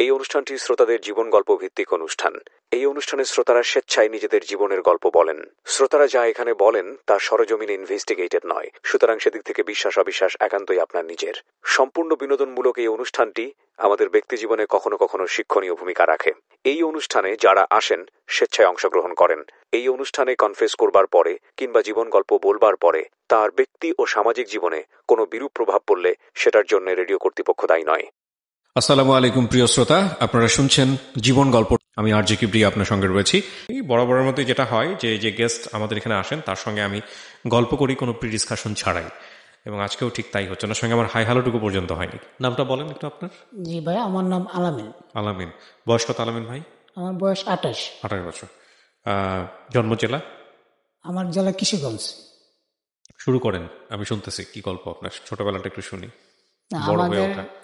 এই অনুষ্ঠানটি শ্রোতাদের জীবন গল্প ভিত্তিক অনুষ্ঠান। এই অনুষ্ঠানে শ্রোতারা স্বেচ্ছায় নিজেদের জীবনের গল্প বলেন। শ্রোতারা যা এখানে বলেন তা সরেজমিনে ইনভেস্টিগেটেড নয়, সুতরাং সেদিক থেকে বিশ্বাস অবিশ্বাস একান্তই আপনার নিজের। সম্পূর্ণ বিনোদনমূলক এই অনুষ্ঠানটি আমাদের ব্যক্তিজীবনে কখনো কখনো শিক্ষণীয় ভূমিকা রাখে। এই অনুষ্ঠানে যারা আসেন স্বেচ্ছায় অংশগ্রহণ করেন। এই অনুষ্ঠানে কনফেস করবার পরে কিংবা জীবন গল্প বলবার পরে তার ব্যক্তি ও সামাজিক জীবনে কোনো বিরূপ প্রভাব পড়লে সেটার জন্য রেডিও কর্তৃপক্ষ দায়ী নয়। আসসালামু আলাইকুম প্রিয় শ্রোতা, আপনারা শুনছেন জীবন গল্প। আমি আরজে কিবরিয়া আপনার সঙ্গে রয়েছি। এই বরাবরের মধ্যে যেটা হয় যে গেস্ট আমাদের এখানে আসেন তার সঙ্গে আমি গল্প করি কোনো প্রি ডিসকাশন ছাড়াই, এবং আজকেও ঠিক তাই হচ্ছে। ওনার সঙ্গে আমার হাই হ্যালোটুকু পর্যন্ত হয়নি। নামটা বলেন একটু আপনার। জি ভাই, আমার নাম আলামিন। আলামিন, বয়স কত আলামিন ভাই? আমার বয়স 28। 28 বছর। জন্ম জেলা? আমার জেলা কিশোরগঞ্জ। শুরু করেন, আমি শুনতেছি কি গল্প আপনার, ছোটবেলাটা একটু শুনি।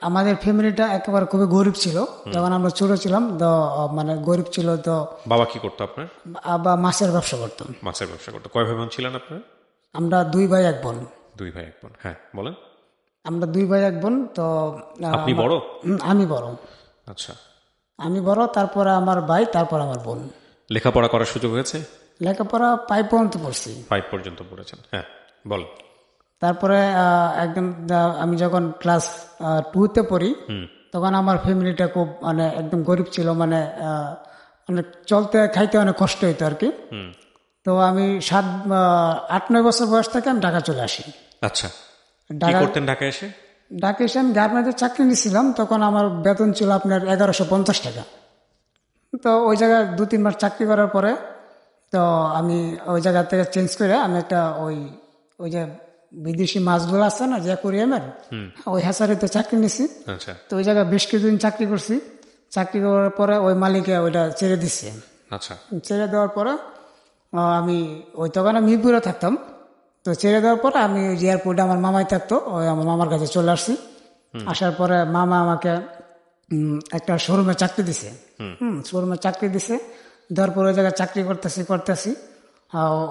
আমাদের ফ্যামিলিটা একেবারে খুবই গরিব ছিল যখন আমরা ছোট ছিলাম। তো মানে গরিব ছিল। তো বাবা কি করতো আপনার? বাবা মাছের ব্যবসা করতো। মাছের ব্যবসা করতো। কয় ভাই বোন ছিলেন আপনার? আমরা 2 ভাই 1 বোন। 2 ভাই 1 বোন, হ্যাঁ বলেন। আমরা 2 ভাই 1 বোন। তো আপনি বড়? আমি বড়। আচ্ছা, আমি বড়, তারপরে আমার ভাই, তারপর আমার বোন। লেখাপড়া করার সুযোগ হয়েছে? লেখাপড়া 5 পর্যন্ত পড়ছি। 5 পর্যন্ত পড়েছেন, হ্যাঁ বলেন। তারপরে একদম আমি যখন ক্লাস 2-তে পড়ি তখন আমার ফ্যামিলিটা খুব মানে একদম গরিব ছিল। মানে চলতে খাইতে অনেক কষ্ট হইতো আর কি। তো আমি 8-9 বছর বয়স থেকে আমি ঢাকা চলে আসি। আচ্ছা, কি করতেন ঢাকায় এসে? ঢাকা এসে আমি গার্মেন্টসে চাকরি নিয়েছিলাম। তখন আমার বেতন ছিল আপনার 1150 টাকা। তো ওই জায়গায় 2-3 মাস চাকরি করার পরে তো আমি ওই জায়গা থেকে চেঞ্জ করে আমি একটা ওই যে বিদেশি মাছগুলো আছে না, যে অ্যাকোয়ারিয়ামের, ওই হ্যাচারিতে চাকরি নিছি। তো ওই জায়গায় বেশ কিছুদিন চাকরি করছি। চাকরি করার পরে ওই মালিকে ওইটা ছেড়ে দিচ্ছে। আচ্ছা, ছেড়ে দেওয়ার পরে আমি ওই তখন আমি মিরপুরে থাকতাম। তো ছেড়ে দেওয়ার পরে আমি ওই এয়ারপোর্টে আমার মামাই থাকতো, ওই আমার মামার কাছে চলে আসছি। আসার পরে মামা আমাকে একটা শোরুমে চাকরি দিছে। শোরুমে চাকরি দিছে, দেওয়ার পর ওই জায়গায় চাকরি করতেছি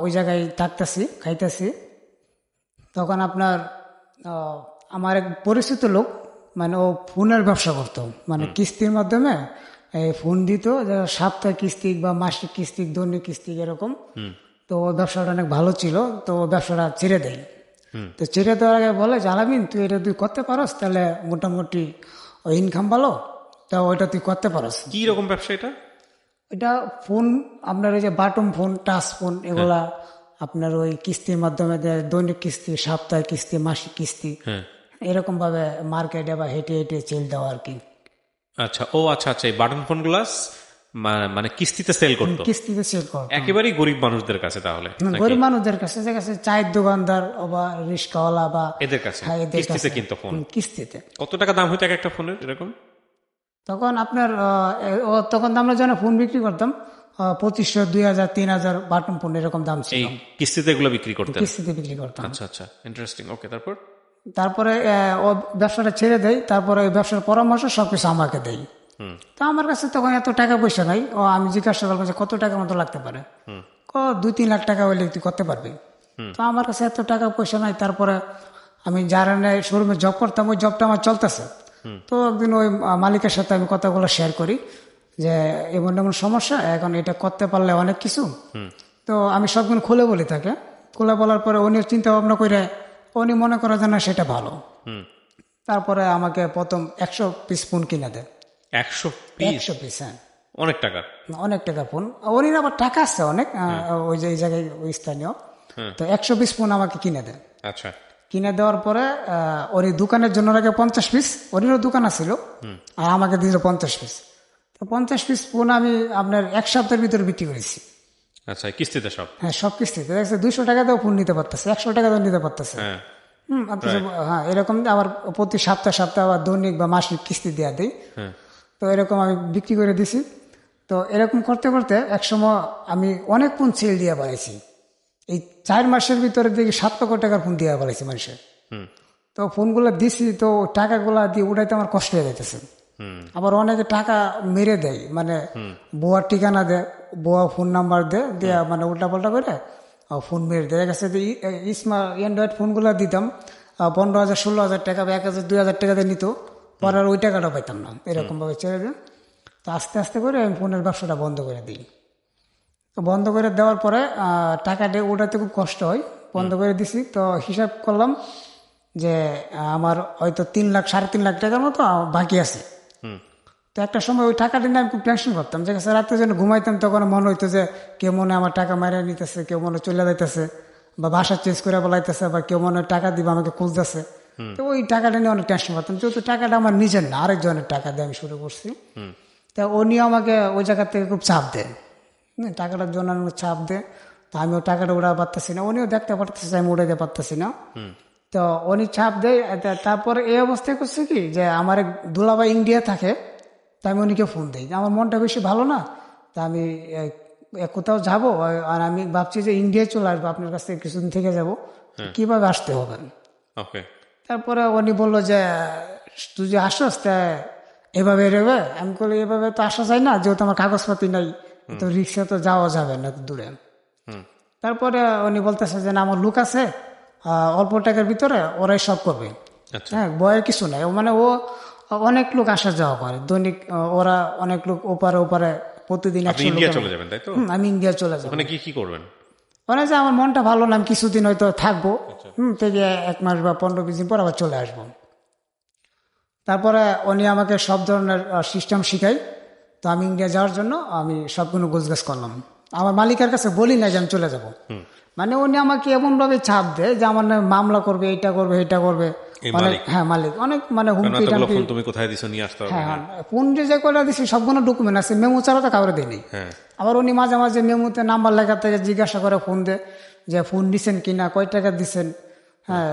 ওই জায়গায় থাকতেছি, খাইতেছি। তখন আপনার আমার এক পরিচিত লোক, মানে ও ফোনের ব্যবসা করতো, মানে কিস্তির মাধ্যমে ফোন দিত, সাপ্তাহিক কিস্তি বা মাসিক কিস্তি, দৈনিক কিস্তি এরকম। তো ওই ব্যবসাটা অনেক ভালো ছিল। তো ওই ব্যবসাটা ছেড়ে দেয়। তো ছেড়ে দেওয়ার আগে বলে, আলামিন তুই এটা তুই করতে পারস, তাহলে মোটামুটি ওই ইনকাম ভালো, তা ওইটা তুই করতে পারস। কি রকম ব্যবসা এটা? এটা ফোন, আপনার এই যে বাটন ফোন, টাচ ফোন, এগুলা আপনার ওই কিস্তির মাধ্যমে দেয়, দৈনিক কিস্তি, সাপ্তাহিক কিস্তি, মাসিক কিস্তি, এরকম ভাবে মার্কেটে বা হেঁটে হেঁটে চেল দেওয়া আর কি। আচ্ছা, ও আচ্ছা আচ্ছা, এই বাটন ফোন গ্লাস মানে কিস্তিতে সেল করতো? কিস্তিতে সেল করতো একেবারেই গরিব মানুষদের কাছে। তাহলে গরিব মানুষদের কাছে, যে কাছে চায়ের দোকানদার বা রিক্সাওয়ালা বা এদের কাছে কিস্তিতে কিনতো ফোন। কিস্তিতে। কত টাকা দাম হইতো এক একটা ফোনের এরকম? তখন আপনার তখন আমরা যেন ফোন বিক্রি করতাম 2500, 2000, 3000 বাটন ফোন এরকম দাম ছিল। কিস্তিতে এগুলো বিক্রি করতেন? কিস্তিতে বিক্রি করতাম। আচ্ছা আচ্ছা, ইন্টারেস্টিং। ওকে, তারপরে ও ব্যবসাটা ছেড়ে দেয়। তারপরে ওই ব্যবসার পরামর্শ সবকিছু আমাকে দেয়। তো আমার কাছে তখন এত টাকা পয়সা নাই। আমি জিজ্ঞাসা করলাম যে কত টাকার মতো লাগতে পারে। 2-3 লাখ টাকা হইলে তুই করতে পারবি। তো আমার কাছে এত টাকা পয়সা নাই। তারপরে আমি যারা শোরুমে জব করতাম, ওই জবটা আমার চলতেছে। তো একদিন ওই মালিকের সাথে আমি কথাগুলো শেয়ার করি যে এমন এমন সমস্যা, এখন এটা করতে পারলে অনেক কিছু। তো আমি সবগুলো খুলে বলি তাকে। খুলে বলার পরে উনি চিন্তা ভাবনা করে উনি মনে করে যে না সেটা ভালো। তারপরে আমাকে প্রথম 100 পিস ফোন কিনে দেয়। 100 পিস? হ্যাঁ, অনেক টাকা। অনেক টাকা ফোন। উনি আবার টাকা আছে অনেক, ওই যে এই জায়গায় ওই স্থানীয়। তো 100 পিস ফোন আমাকে কিনে দেয়। আচ্ছা, কিনে দেওয়ার পরে ওর দোকানের জন্য আগে 50 পিস, ওরও দোকান আছিল, আর আমাকে দিয়েছিল 50 পিস। তো 50 পিস ফোন আমি আপনার 1 সপ্তাহের ভিতরে বিক্রি করেছি। আচ্ছা, কিস্তিতে সব? হ্যাঁ, সব কিস্তিতে। 200 টাকাতেও ফোন নিতে পারতেছে, 100 টাকাতেও নিতে পারতেছে। হ্যাঁ, এরকম। আবার প্রতি সপ্তাহে আবার দৈনিক বা মাসিক কিস্তি দেওয়া দিই। তো এরকম আমি বিক্রি করে দিছি। তো এরকম করতে করতে একসময় আমি অনেক ফোন সেল দিয়ে পাইছি। এই 4 মাসের ভিতরে দেখি 7 লক্ষ টাকার ফোন দিয়ে পাইছি মানুষের। তো ফোনগুলো দিছি, তো টাকাগুলা দিয়ে উঠাইতে আমার কষ্ট হয়ে যাইতেছে। আবার অনেকে টাকা মেরে দেয়, মানে বুয়ার ঠিকানা দেয়, বুয়া ফোন নাম্বার দেয়া মানে উল্টা পাল্টা করে ফোন মেরে দেয়। দেখা গেছে যে অ্যান্ড্রয়েড ফোনগুলো দিতাম 15,000, 16,000 টাকা বা 1,000, 2,000 টাকা দিয়ে নিত, পরে আর ওই টাকাটা পাইতাম না। এরকম ভাবে ছেড়ে দেন। তো আস্তে আস্তে করে আমি ফোনের ব্যবসাটা বন্ধ করে দিই। তো বন্ধ করে দেওয়ার পরে টাকাটা ওটাতে খুব কষ্ট হয়, বন্ধ করে দিছি। তো হিসাব করলাম যে আমার হয়তো 3 লাখ 3.5 লাখ টাকার মতো বাকি আছে। তো একটা সময় ওই টাকাটা নিয়ে আমি খুব টেনশন করতাম, যে রাত্রে যেন ঘুমাইতাম তখন মনে হইতো যে কেউ মনে আমার টাকা মারিয়ে নিতেছে, কেউ মনে চলে যাইতেছে, বা বাসা চেঞ্জ করে বলাইতেছে, বা কেউ মনে টাকা দিবে আমাকে খুঁজতেছে। তো ওই টাকাটা নিয়ে অনেক টেনশন করতাম, যেহেতু টাকাটা আমার নিজের না, আরেকজনের টাকা দিয়ে আমি শুরু করছি। তা উনিও আমাকে ওই জায়গা থেকে খুব চাপ দেয়, টাকাটার জন্য আমাকে চাপ দেয়। তো আমিও টাকাটা উড়াতে পারতেছি না, উনিও দেখতে পারতেছে আমি উড়াইতে পারতেছি না। তো উনি চাপ দেয়। তারপরে এই অবস্থায় করছে কি, যে আমার এক দুলাভাই ইন্ডিয়া থাকে, তা আমি উনিকে ফোন দিই, আমার মনটা বেশি ভালো না, তা আমি কোথাও যাব, আর আমি ভাবছি যে ইন্ডিয়ায় চলে আসবো, আপনার কাছ থেকে কিছুদিন থেকে যাব, কিভাবে আসতে হবে। তারপরে উনি বললো যে তুই যে আসস তা এভাবে রেবে। আমি বলি এভাবে তো আসা যায় না, যেহেতু আমার কাগজপাতি নাই, তো রিক্সা তো যাওয়া যাবে না দূরে। তারপরে উনি বলতেছে যে না, আমার লোক আছে অল্প টাকার ভিতরে, ওরাই সব করবে। হ্যাঁ, ভয়ের কিছু নাই, মানে ও অনেক লোক আসা যাওয়া করে দৈনিক, ওরা অনেক লোক ওপারে ওপারে প্রতিদিন। ইন্ডিয়া চলে যাবেন তাই তো? আমি ইন্ডিয়া চলে যাবো। ওখানে কি করবেন? মানে যে আমার মনটা ভালো না, আমি কিছুদিন হয়তো থাকবো, থেকে 1 মাস বা 15-20 দিন পর আবার চলে আসবো। তারপরে উনি আমাকে সব ধরনের সিস্টেম শিখাই। তো আমি ইন্ডিয়া যাওয়ার জন্য আমি সবগুলো গোছগাছ করলাম, আমার মালিকের কাছে বলি না যে আমি চলে যাব। মানে উনি আমাকে এমনভাবে চাপ দেয় যে আমার নামে মামলা করবে, এইটা করবে, এইটা করবে। হ্যাঁ, মালিক অনেক মানে হুমকি টামকি। তুমি কোথায় দিছো নিয়ে আসতে হবে। হ্যাঁ, ফোন যে করে দিছি সবগুলো ডকুমেন্ট আছে, মেমো ছাড়া তো কাউরে দেয়নি। আবার উনি মাঝে মাঝে মেমোতে নাম্বার লেখা থেকে জিজ্ঞাসা করে ফোন দেয় যে ফোন দিচ্ছেন কিনা, কয় টাকা দিচ্ছেন, হ্যাঁ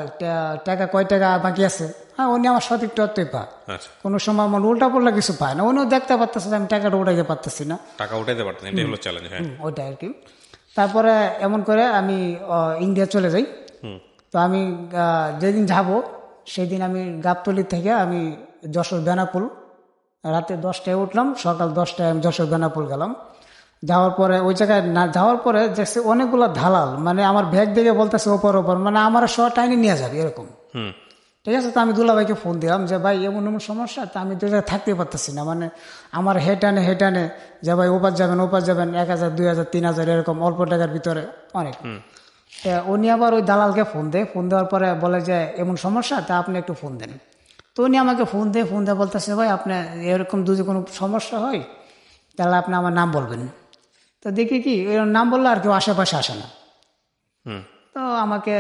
টাকা কয় টাকা বাকি আছে। হ্যাঁ, উনি আমার সঠিক তথ্যই পায়। কোনো সময় আমার উল্টা পাল্টা কিছু পায় না, উনিও দেখতে পারতেছে যে আমি টাকাটা উঠাইতে পারতেছি না, টাকা উঠাইতে পারতেন, এটাই হলো চ্যালেঞ্জ। ওইটা আর কি। তারপরে এমন করে আমি ইন্ডিয়া চলে যাই। তো আমি যেদিন যাব সেদিন আমি গাবতলি থেকে আমি যশোর বেনাপুল, রাতে 10টায় উঠলাম, সকাল 10টায় আমি যশোর বেনাপুল গেলাম। যাওয়ার পরে ওই জায়গায় না যাওয়ার পরে দেখছি অনেকগুলো দালাল, মানে আমার ব্যাগ দেখে বলতেছে ওপর ওপর, মানে আমার সব টাইনে নিয়ে যাবে এরকম। ঠিক আছে, তো আমি দুলাভাইকে ফোন দিলাম যে ভাই এমন এমন সমস্যা, তা আমি তো থাকতে পারতেছি না, মানে আমার হেটানে যে ভাই ওপার যাবেন 1,000, 2,000, 3,000 এরকম অল্প টাকার ভিতরে অনেক। উনি আবার ওই দালালকে ফোন দেওয়ার পরে বলে যে এমন সমস্যা, তা আপনি একটু ফোন দেন। তো উনি আমাকে ফোন দিয়ে বলতেছে ভাই আপনার এরকম যদি কোনো সমস্যা হয় তাহলে আপনি আমার নাম বলবেন। তো দেখি কি এরকম নাম বললে আর কেউ আশেপাশে আসে না। তো আমাকে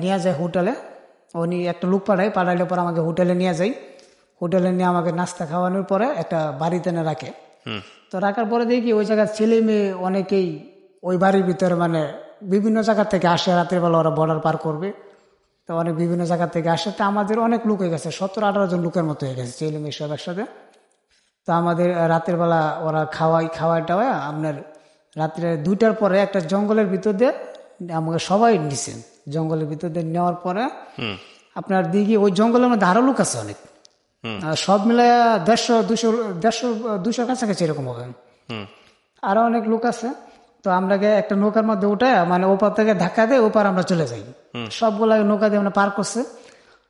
নিয়ে যায় হোটেলে, উনি একটা লোক পাঠাইলে পরে আমাকে হোটেলে নিয়ে যাই। হোটেলে নিয়ে আমাকে নাস্তা খাওয়ানোর পরে একটা বাড়িতে এনে রাখে। তো রাখার পরে দেখি ওই জায়গার ছেলে মেয়ে অনেকেই ওই বাড়ির ভিতরে, মানে বিভিন্ন জায়গা থেকে আসে, রাতের বেলা ওরা বর্ডার পার করবে, তো অনেক বিভিন্ন জায়গা থেকে আসে। তো আমাদের অনেক লোক হয়ে গেছে, 17-18 জন লোকের মতো হয়ে গেছে, ছেলে মেয়ে সব একসাথে। তো আমাদের রাতের বেলা ওরা খাওয়ায় আপনার রাত্রে 2টার পরে একটা জঙ্গলের ভিতর দিয়ে আমাকে সবাই নিছে। জঙ্গলের ভিতর দিয়ে নেওয়ার পরে আপনার দিকে ওই জঙ্গলের মধ্যে আরো লোক আছে অনেক, সব মিলে 150-200 কাছাকাছি এরকম হবে, আরো অনেক লোক আছে। তো আমরাকে একটা নৌকার মধ্যে উঠে, মানে ওপার থেকে ধাক্কা দিয়ে ওপার আমরা চলে যাই। সবগুলা নৌকা দিয়ে আমরা পার করছে।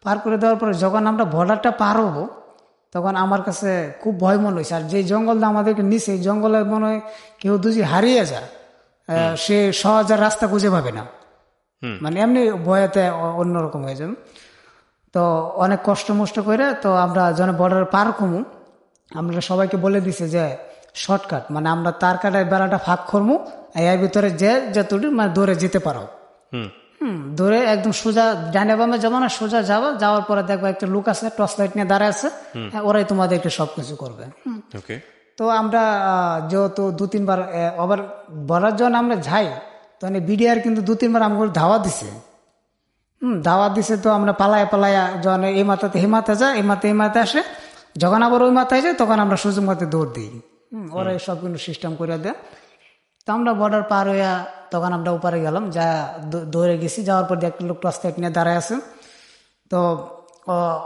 পার করে দেওয়ার পরে যখন আমরা বর্ডারটা পার হবো তখন আমার কাছে খুব ভয় মনে হয়েছে। আর যে জঙ্গলটা আমাদেরকে নিচে, জঙ্গলে মনে হয় কেউ দুজি হারিয়ে যায়, সে সহজে রাস্তা খুঁজে পাবে না, মানে এমনি ভয়েতে অন্যরকম হয়ে যাবে। তো অনেক কষ্ট মষ্ট করে তো আমরা যখন বর্ডার পার কমু, আমরা সবাইকে বলে দিছে যে শর্টকাট, মানে আমরা তার কাটায় বেড়াটা ফাঁক করবো, এর ভিতরে যে যতটুকু মানে দৌড়ে যেতে পারো, দৌড়ে একদম সোজা ডানে বামে যাবো না, সোজা যাওয়ার পরে দেখবো একটা লোক আছে টর্চ লাইট নিয়ে দাঁড়ায় আছে, ওরাই তোমাদেরকে সবকিছু করবে। তো আমরা যেহেতু 2-3 বার আবার বলার জন্য আমরা যাই, তো বিডিআর কিন্তু 2-3 বার আমাকে ধাওয়া দিছে। তো আমরা পালায় যখন এই মাথাতে এই মাথা যায়, এই মাথা আসে, যখন আবার ওই মাথায় যায় তখন আমরা সুযোগ মতো দৌড় দিই। ওরা সব কিন্তু সিস্টেম করে দেয়। তো আমরা বর্ডার পার হইয়া তখন আমরা উপরে গেলাম, যা দৌড়ে গেছি। যাওয়ার পর একটা লোক টর্চ লাইট নিয়ে দাঁড়ায় আছে। তো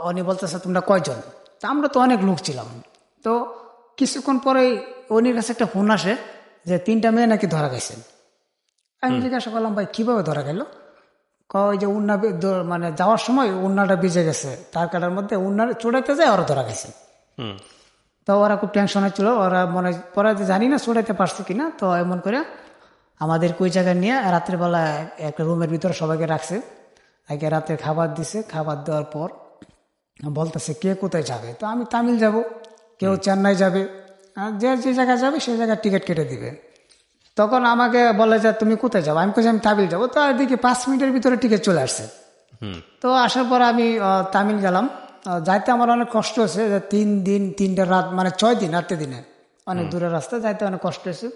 উনি বলতেছে তোমরা কয়জন? তা আমরা তো অনেক লোক ছিলাম। তো কিছুক্ষণ পরে উনির কাছে একটা ফোন আসে যে 3টা মেয়ে নাকি ধরা গেছে। আমি জিজ্ঞাসা করলাম ভাই কিভাবে ধরা গেল? কয় যে উন্না, মানে যাওয়ার সময় উন্নাটা ভিজে গেছে, তার কাটার মধ্যে উন্নার চড়াইতে যায় ওরা ধরা গেছে। তো ওরা খুব টেনশন হচ্ছিল, ওরা মনে পরে জানি না ছড়াইতে পারছে কিনা। তো এমন করে আমাদের ওই জায়গায় নিয়ে রাত্রেবেলা একটা রুমের ভিতরে সবাইকে রাখছে, আগে রাতে খাবার দিছে। খাবার দেওয়ার পর বলতেছে কে কোথায় যাবে। তো আমি তামিল যাব, কেউ চেন্নাই যাবে, আর যে যে জায়গায় যাবে সেই জায়গায় টিকিট কেটে দিবে। তখন আমাকে বলে যে তুমি কোথায় যাবো, আমি বলছি আমি তামিল যাবো। তো এদিকে 5 মিনিটের ভিতরে টিকিট চলে আসছে। তো আসার পর আমি তামিল গেলাম। যাইতে আমার অনেক কষ্ট হয়েছে, যে 3 দিন 3টা রাত, মানে 6 দিন 8 দিনে, অনেক দূরের রাস্তা, যাইতে অনেক কষ্ট হয়েছে।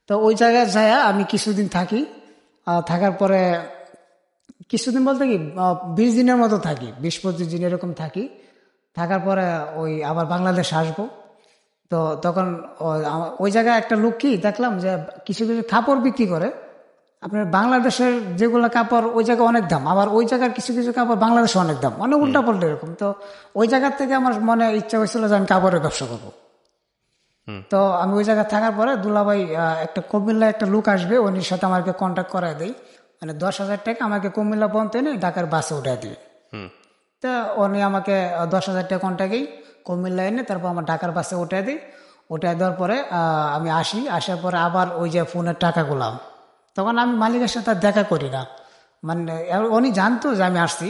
তো ওই জায়গায় যাই আমি কিছুদিন থাকি। থাকার পরে কিছুদিন বলতে কি 20 দিনের মতো থাকি, 20-25 দিন এরকম থাকি। থাকার পরে ওই আবার বাংলাদেশ আসবো। তো তখন ওই জায়গায় একটা লোক কি দেখলাম যে কিছু কিছু কাপড় বিক্রি করে। আপনার বাংলাদেশের যেগুলো কাপড় ওই জায়গায় অনেক দাম, আবার ওই জায়গার কিছু কিছু কাপড় বাংলাদেশে অনেক দাম, অনেক উল্টা পাল্টা এরকম। তো ওই জায়গার থেকে আমার মনে ইচ্ছা হয়েছিল যে আমি কাপড়ের ব্যবসা করবো। তো আমি ওই জায়গায় থাকার পরে দুলাভাই একটা কুমিল্লায় একটা লোক আসবে, উনির সাথে আমাকে কন্ট্যাক্ট করায় দেয়। মানে 10,000 টাকা আমাকে কুমিল্লা পর্যন্ত এনে ঢাকার বাসে উঠে দিবে। তো উনি আমাকে 10,000 টাকা কন্ট্যাক্টেই কুমিল্লা এনে তারপর আমার ঢাকার বাসে উঠে দিই। উঠে দেওয়ার পরে আমি আসি। আসার পরে আবার ওই যে ফোনের টাকাগুলো, তখন আমি মালিকের সাথে আর দেখা করি না। মানে উনি জানতো যে আমি আসছি,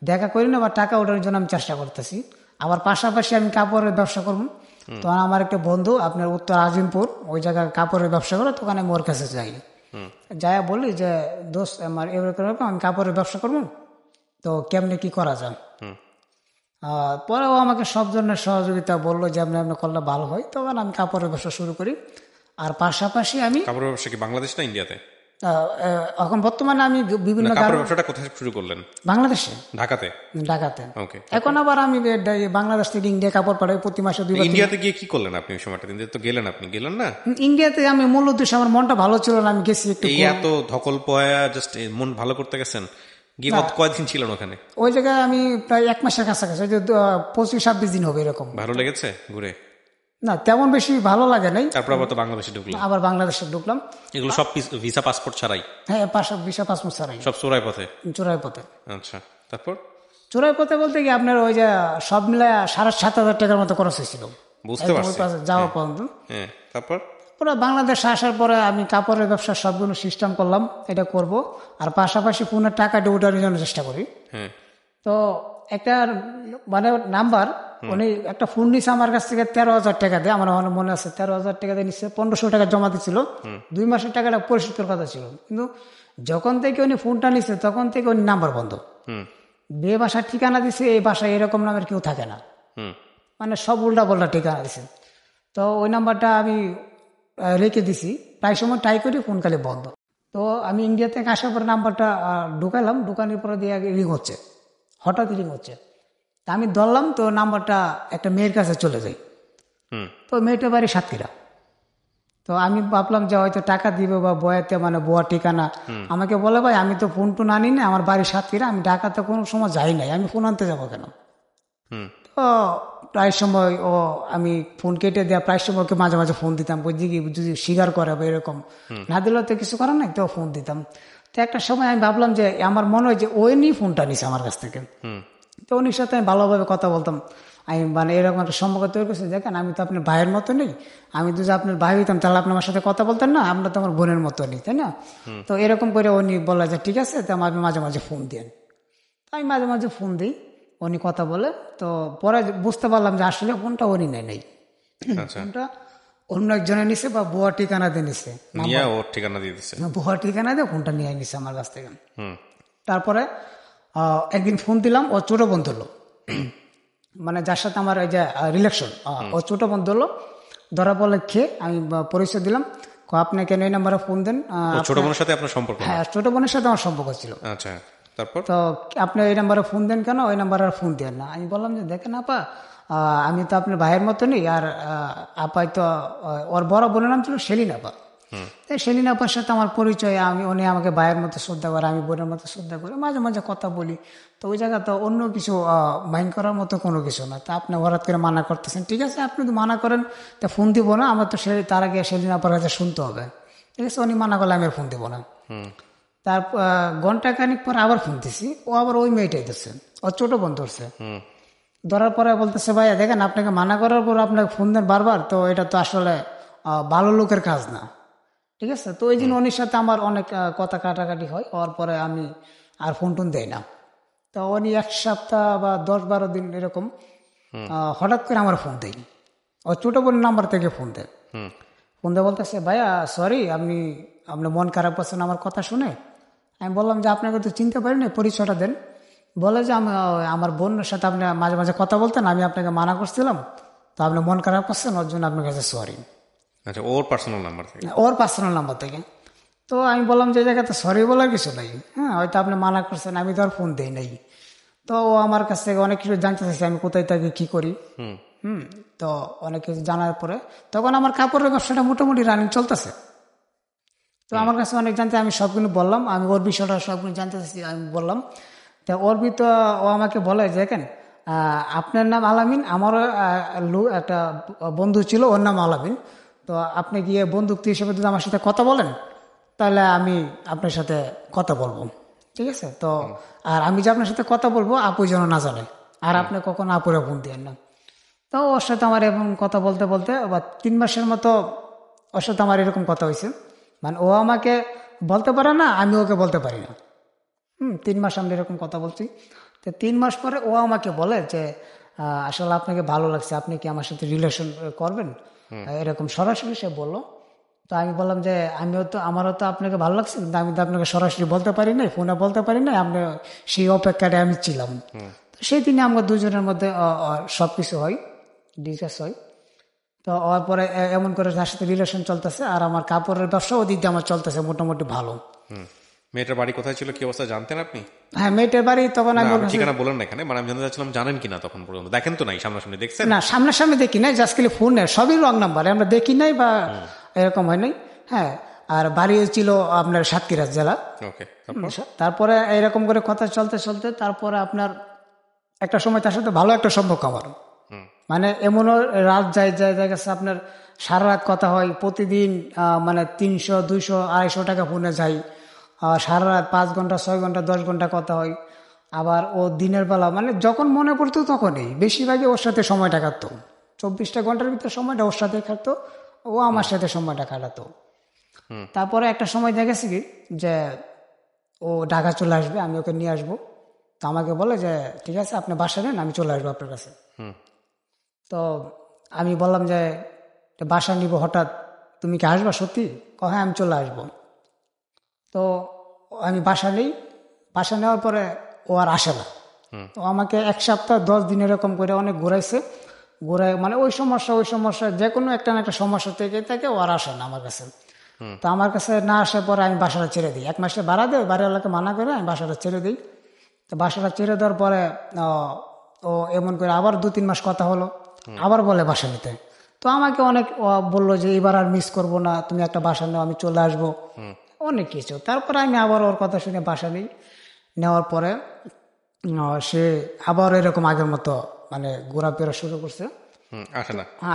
দেখা করি না বা টাকা ওঠার জন্য আমি চেষ্টা করতেছি। আবার পাশাপাশি আমি কাপড়ের ব্যবসা করবো। তখন আমার একটা বন্ধু আপনার উত্তর আজিমপুর ওই জায়গায় কাপড়ের ব্যবসা করে, তখন আমি ওর কাছে যাই। যাই বলি যে দোস্ত আমার এরকম আমি কাপড়ের ব্যবসা করবো, তো কেমনে কি করা যায়। পরেও আমাকে সব ধরনের সহযোগিতা বললো যে আপনি আপনি করলে ভালো হয়। তখন আমি কাপড়ের ব্যবসা শুরু করি। আর পাশাপাশি আমি কাপড়ের ব্যবসা কি বাংলাদেশ না ইন্ডিয়াতে? এখন বর্তমানে আমি বিভিন্ন কাপড়ের ব্যবসাটা কোথায় শুরু করলেন? বাংলাদেশে, ঢাকাতে। ঢাকাতে। ওকে। এখন আবার আমি বাংলাদেশ থেকে ইন্ডিয়া কাপড় পাঠাই প্রতি মাসে 2 বার। ইন্ডিয়াতে গিয়ে কি করলেন আপনি ওই সময়টা? তো গেলেন, আপনি গেলেন না? ইন্ডিয়াতে আমি মূল উদ্দেশ্য আমার মনটা ভালো ছিল না, আমি গেছি একটু। এই এত ধকল পয়া জাস্ট মন ভালো করতে গেছেন? গিয়ে কয়দিন ছিলেন ওখানে? ওই জায়গায় আমি প্রায় 1 মাসের কাছাকাছি, 25-26 দিন হবে এরকম। ভালো লেগেছে ঘুরে? না তেমন বেশি ভালো লাগে নাই। তারপর আবার তো বাংলাদেশে ঢুকলাম। আবার বাংলাদেশে ঢুকলাম। এগুলো সব ভিসা পাসপোর্ট ছাড়াই? হ্যাঁ, ভিসা পাসপোর্ট ছাড়াই, সব চোরাই পথে? চোরাই পথে। আচ্ছা, তারপর? চোরাই পথে বলতে কি আপনার ওই যে সব মিলে 7,500 টাকার মতো খরচ হয়েছিল বুঝতে পারছি। যাওয়া পর্যন্ত। হ্যাঁ, তারপর? ওরা বাংলাদেশে আসার পরে আমি কাপড়ের ব্যবসা সবগুলো সিস্টেম করলাম, এটা করব। আর পাশাপাশি ফোনের টাকাটা ওঠার জন্য চেষ্টা করি। হ্যাঁ। তো একটা মানে নাম্বার, উনি একটা ফোন নিছে আমার কাছ থেকে 13,000 টাকা দিয়ে, আমার মনে আছে 13,000 টাকা দিয়ে নিচ্ছে। 1,500 টাকা জমা দিচ্ছিল, 2 মাসের টাকাটা পরিশোধ করার কথা ছিল। কিন্তু যখন থেকে উনি ফোনটা নিচ্ছে তখন থেকে উনি নাম্বার বন্ধ। যে বাসার ঠিকানা দিছে এই বাসায় এরকম নামের কেউ থাকে না, মানে সব উল্টা পাল্টা ঠিকানা দিছে। তো ওই নাম্বারটা আমি রেখে দিছি, প্রায় সময় ট্রাই করি, ফোন খালি বন্ধ। তো আমি ইন্ডিয়া থেকে আসার পরে নাম্বারটা ঢুকালাম, ঢুকানোর পরে দিয়ে রিং হচ্ছে, হঠাৎ রিং হচ্ছে। তা আমি ধরলাম, তো নাম্বারটা একটা মেয়ের কাছে চলে যায়। তো মেয়েটার বাড়ি সাতক্ষীরা। তো আমি ভাবলাম যে হয়তো টাকা দিবে বা বয়াতে, মানে বোয়া ঠিকানা। আমাকে বলে ভাই আমি তো ফোন টোন আনি না, আমার বাড়ি সাতক্ষীরা, আমি ঢাকাতে কোনো সময় যাই নাই, আমি ফোন আনতে যাবো কেন। তো প্রায় সময় আমি ফোন কেটে দেওয়া, প্রায় সময় ওকে মাঝে মাঝে ফোন দিতাম, বুঝছি কি যদি স্বীকার করে বা এরকম না দিলে তো কিছু করার নাই, তো ফোন দিতাম। তো একটা সময় আমি ভাবলাম যে আমার মনে হয় যে ওই নিয়ে ফোনটা নিছে আমার কাছ থেকে। তো উনির সাথে আমি ভালোভাবে কথা বলতাম। আমি মানে এরকম একটা সম্পর্ক তৈরি করছি, দেখেন আমি তো আপনার ভাইয়ের মতো নেই, আমি তো যে আপনার ভাই হইতাম তাহলে আপনি আমার সাথে কথা বলতেন না, আমরা তো আমার বোনের মতো নেই, তাই না। তো এরকম করে উনি বলে যে ঠিক আছে, তো আমি মাঝে মাঝে ফোন দেন। আমি মাঝে মাঝে ফোন দিই, উনি কথা বলে। তো পরে বুঝতে পারলাম যে আসলে ফোনটা উনি নেই, ফোনটা অন্য একজনে নিছে বা বুয়া ঠিকানা দিয়ে নিছে, ওর ঠিকানা দিয়ে দিছে, বুয়া ঠিকানা দিয়ে ফোনটা নিয়ে নিছে আমার কাছ থেকে। তারপরে একদিন ফোন দিলাম, ও ছোট বন্ধু হলো, মানে যার সাথে আমার এই যে রিলেকশন, ও ছোট বন্ধু হলো। ধরা বলে খেয়ে আমি পরিচয় দিলাম, আপনি কেন এই নাম্বারে ফোন দেন। ছোট বোনের সাথে আপনার সম্পর্ক? হ্যাঁ, ছোট বোনের সাথে আমার সম্পর্ক ছিল। আচ্ছা, তারপর? তো আপনি এই নাম্বারে ফোন দেন কেন, ওই নাম্বারে আর ফোন দেন না। আমি বললাম যে দেখেন আপা, আমি তো আপনার ভাইয়ের মতো নেই, আর আপাই তো ওর বড় বোনের নাম ছিল সেলিন আপা। তাই সেলিন আপার সাথে আমার পরিচয়, উনি আমাকে ভাইয়ের মতো শ্রদ্ধা করে, আমি বোনের মতো শ্রদ্ধা করি, মাঝে মাঝে কথা বলি। তো ওই জায়গা তো অন্য কিছু মাইন্ড করার মতো কোনো কিছু না। তা আপনি হঠাৎ করে মানা করতেছেন, ঠিক আছে আপনি তো মানা করেন, তা ফোন দিব না, আমার তো তার আগে সেলিন আপার কাছে শুনতে হবে, ঠিক আছে। উনি মানা করলে আমি আর ফোন দিব না। তার ঘন্টা খানিক পর আবার ফোন দিছি, ও আবার ওই মেয়েটাই ধরছে, ও ছোট বোন ধরছে। ধরার পরে বলতেছে ভাইয়া দেখেন আপনাকে মানা করার পর আপনাকে ফোন দেন বারবার, তো এটা তো আসলে ভালো লোকের কাজ না, ঠিক আছে। তো ওই জন্য উনির সাথে আমার অনেক কথা কাটাকাটি হয়, হওয়ার পরে আমি আর ফোন টোন দেই না। তো উনি 1 সপ্তাহ বা 10-12 দিন এরকম হঠাৎ করে আমার ফোন দেয়, ও ছোটো বোনের নাম্বার থেকে ফোন দেয়। ফোন দিয়ে বলতেছে ভাইয়া সরি, আপনি মন খারাপ করছেন আমার কথা শুনে। আমি বললাম যে আপনাকে তো চিনতে পারিনি, পরিচয়টা দেন। বলে যে আমার বোনের সাথে আপনি মাঝে মাঝে কথা বলতেন, আমি আপনাকে মানা করছিলাম, তো আপনি মন খারাপ করছেন, ওর জন্য আপনার কাছে সরি। আচ্ছা, ওর পার্সোনাল নাম্বার থেকে? ওর পার্সোনাল নাম্বার থেকে। তো আমি বললাম যে এই জায়গাতে সরি বলার কিছু নাই, হ্যাঁ হয়তো আপনি মানা করছেন, আমি তো আর ফোন দেই নাই। তো ও আমার কাছ থেকে অনেক কিছু জানতে চাইছে, আমি কোথায় থাকি কি করি। তো অনেক কিছু জানার পরে তখন আমার কাপড়ের ব্যবসাটা মোটামুটি রানিং চলতেছে। তো আমার কাছে অনেক জানতে, আমি সবগুলো বললাম, আমি ওর বিষয়টা সবগুলো জানতে চাইছি, আমি বললাম। তা ওর ভিতর ও আমাকে বলে যে দেখেন আপনার নাম আলামিন, আমারও একটা বন্ধু ছিল, ওর নাম আলামিন। তো আপনি গিয়ে বন্ধুত্ব হিসেবে যদি আমার সাথে কথা বলেন, তাহলে আমি আপনার সাথে কথা বলবো, ঠিক আছে। তো আর আমি যে আপনার সাথে কথা বলবো আপু যেন না জানে, আর আপনি কখনো আপুরে ফোন দিয়েন না। তো ওর সাথে আমার এরকম কথা বলতে বলতে বা 3 মাসের মতো ওর সাথে আমার এরকম কথা হয়েছে। মানে ও আমাকে বলতে পারে না, আমি ওকে বলতে পারি না। 3 মাস আমরা এরকম কথা বলছি। তো 3 মাস পরে ও আমাকে বলে যে আসলে আপনাকে ভালো লাগছে, আপনি কি আমার সাথে রিলেশন করবেন, এরকম সরাসরি সে বললো। তো আমি বললাম যে আমারও তো আপনাকে ভালো লাগছে, কিন্তু আমি তো আপনাকে সরাসরি বলতে পারি নাই, ফোনে বলতে পারি নাই, আপনি সেই অপেক্ষাটা আমি ছিলাম। তো সেই দিনে আমরা দুজনের মধ্যে সবকিছু হয়, ডিসকাস হয়। তো হওয়ার পরে এমন করে তার সাথে রিলেশন চলতেছে, আর আমার কাপড়ের ব্যবসা ওদিক দিয়ে আমার চলতেছে মোটামুটি ভালো। মেয়েটার বাড়ি কোথায় ছিল, কি অবস্থা জানতেন আপনি? হ্যাঁ, মেয়েটার বাড়ি তখন আমি ঠিকানা বলেন না এখানে, মানে আমি জানতে চাচ্ছিলাম জানেন কিনা তখন পর্যন্ত, দেখেন তো নাই সামনাসামনি, দেখছেন? না, সামনাসামনি দেখি নাই, জাস্ট খালি ফোনে সবই রং নাম্বার, আমরা দেখি নাই বা এরকম হয় নাই। হ্যাঁ, আর বাড়ি ছিল আপনার সাতক্ষীরা জেলা। ওকে, তারপরে এরকম করে কথা চলতে চলতে তারপরে আপনার একটা সময় তার সাথে ভালো একটা সম্পর্ক আমার, মানে এমনও রাত যায় গেছে আপনার সারা রাত কথা হয় প্রতিদিন, মানে 300, 200, 250 টাকা ফোনে যাই, সারা রাত 5 ঘন্টা 6 ঘন্টা 10 ঘন্টা কথা হয়। আবার ও দিনের বেলা মানে যখন মনে পড়তো তখনই, বেশিরভাগই ওর সাথে সময়টা কাটতো, 24টা ঘন্টার ভিতরে সময়টা ওর সাথে কাটতো, ও আমার সাথে সময়টা কাটাতো। তারপরে একটা সময় দেখেছি কি যে ও ঢাকা চলে আসবে, আমি ওকে নিয়ে আসবো। তো আমাকে বলে যে ঠিক আছে আপনি বাসা নেন, আমি চলে আসবো আপনার কাছে। তো আমি বললাম যে বাসা নিব হঠাৎ, তুমি কি আসবা সত্যি? হ্যাঁ আমি চলে আসবো। তো আমি বাসা নেই, বাসা নেওয়ার পরে ও আর আসে না। তো আমাকে 1 সপ্তাহ 10 দিন এরকম করে অনেক ঘুরাইছে, মানে ওই সমস্যা যে কোনো একটা না একটা সমস্যা থেকে থাকে, ও আর আসে না আমার কাছে। তো আমার কাছে না আসার পরে আমি বাসাটা ছেড়ে দিই, 1 মাসে ভাড়া দেয়, বাড়িওয়ালাকে মানা করে আমি বাসাটা ছেড়ে দিই। তো বাসাটা ছেড়ে দেওয়ার পরে ও এমন করে আবার 2-3 মাস কথা হলো, আবার বলে বাসা নিতে। তো আমাকে অনেক বললো যে এবার আর মিস করবো না, তুমি একটা বাসা নাও, আমি চলে আসবো, অনেক কিছু। তারপরে আমি আবার ওর কথা শুনে বাসা নিই, নেওয়ার পরে সে আবার এরকম আগের মতো মানে ঘোরাফেরা শুরু করছে,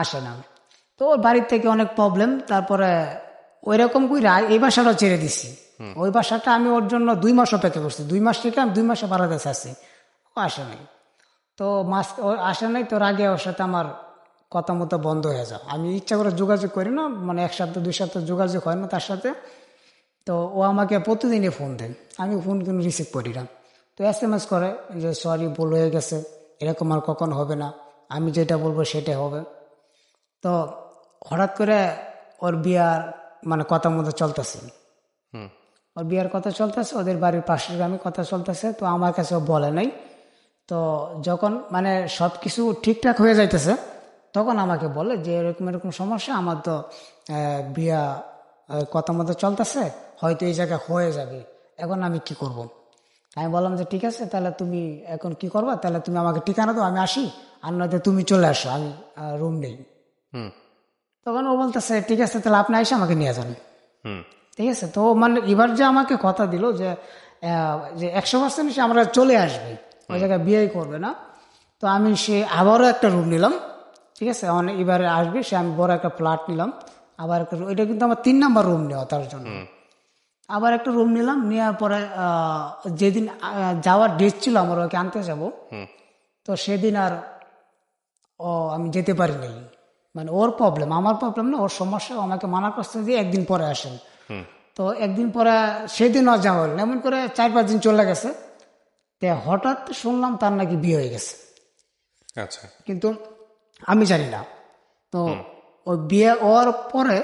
আসে না। তো ওর বাড়ির থেকে অনেক প্রবলেম, তারপরে ওই রকম কইরা এই বাসাটাও ছেড়ে দিছি। ওই বাসাটা আমি ওর জন্য 2 মাস অপেক্ষা করছি, 2 মাস থেকে আমি 2 মাসে বাড়াতে চাচ্ছি, ও আসে নাই। তো ও আসে নাই, তোর আগে ওর সাথে আমার কথা মতো বন্ধ হয়ে যাও, আমি ইচ্ছা করে যোগাযোগ করি না, মানে 1 সপ্তাহ 2 সপ্তাহ যোগাযোগ হয় না তার সাথে। তো ও আমাকে প্রতিদিনই ফোন দেন, আমি ফোন কিন্তু রিসিভ করি না। তো SMS করে যে সরি, ভুল হয়ে গেছে, এরকম আর কখনো হবে না, আমি যেটা বলবো সেটাই হবে। তো হঠাৎ করে ওর বিয়ার মানে কথা মতো চলতেছে, ওর বিয়ার কথা চলতেছে, ওদের বাড়ির পাশের গ্রামে কথা চলতেছে। তো আমার কাছে ও বলে নাই। তো যখন মানে সব কিছু ঠিকঠাক হয়ে যাইতেছে, তখন আমাকে বলে যে এরকম এরকম সমস্যা, আমার তো বিয়া কথা মতো চলতেছে, হয়তো এই জায়গায় হয়ে যাবে, এখন আমি কি করব। আমি বললাম যে ঠিক আছে, তাহলে তুমি এখন কি করবা, তাহলে তুমি আমাকে ঠিকানা দাও, আমি আসি, আর নয়তো তুমি চলে আসো, আমি রুম নেই। তখন ও বলতেছে ঠিক আছে, তাহলে আপনি এসে আমাকে নিয়ে যান। ঠিক আছে। তো মানে এবার যে আমাকে কথা দিল যে 100% সে আমরা চলে আসবে, ওই জায়গায় বিয়ে করবে না। তো আমি সে আবারও একটা রুম নিলাম, ঠিক আছে, এবারে আসবে সে, আমি বড় একটা ফ্ল্যাট নিলাম, আবার একটা, এটা কিন্তু আমার 3 নাম্বার রুম নেওয়া তার জন্য। আবার একটা রুম নিলাম, নেওয়ার পরে যেদিন যাওয়ার ডেট ছিল আমার ওকে আনতে যাব, তো সেদিন আর আমি যেতে পারি নাই। মানে ওর প্রবলেম, আমার প্রবলেম না, ওর সমস্যা। ও আমাকে মানা করছে যে একদিন পরে আসেন। তো একদিন পরে সেদিনও যাওয়া হল না। এমন করে 4-5 দিন চলে গেছে। তে হঠাৎ শুনলাম তার নাকি বিয়ে হয়ে গেছে, আচ্ছা। কিন্তু আমি জানি না। তো ওই বিয়ে হওয়ার পরে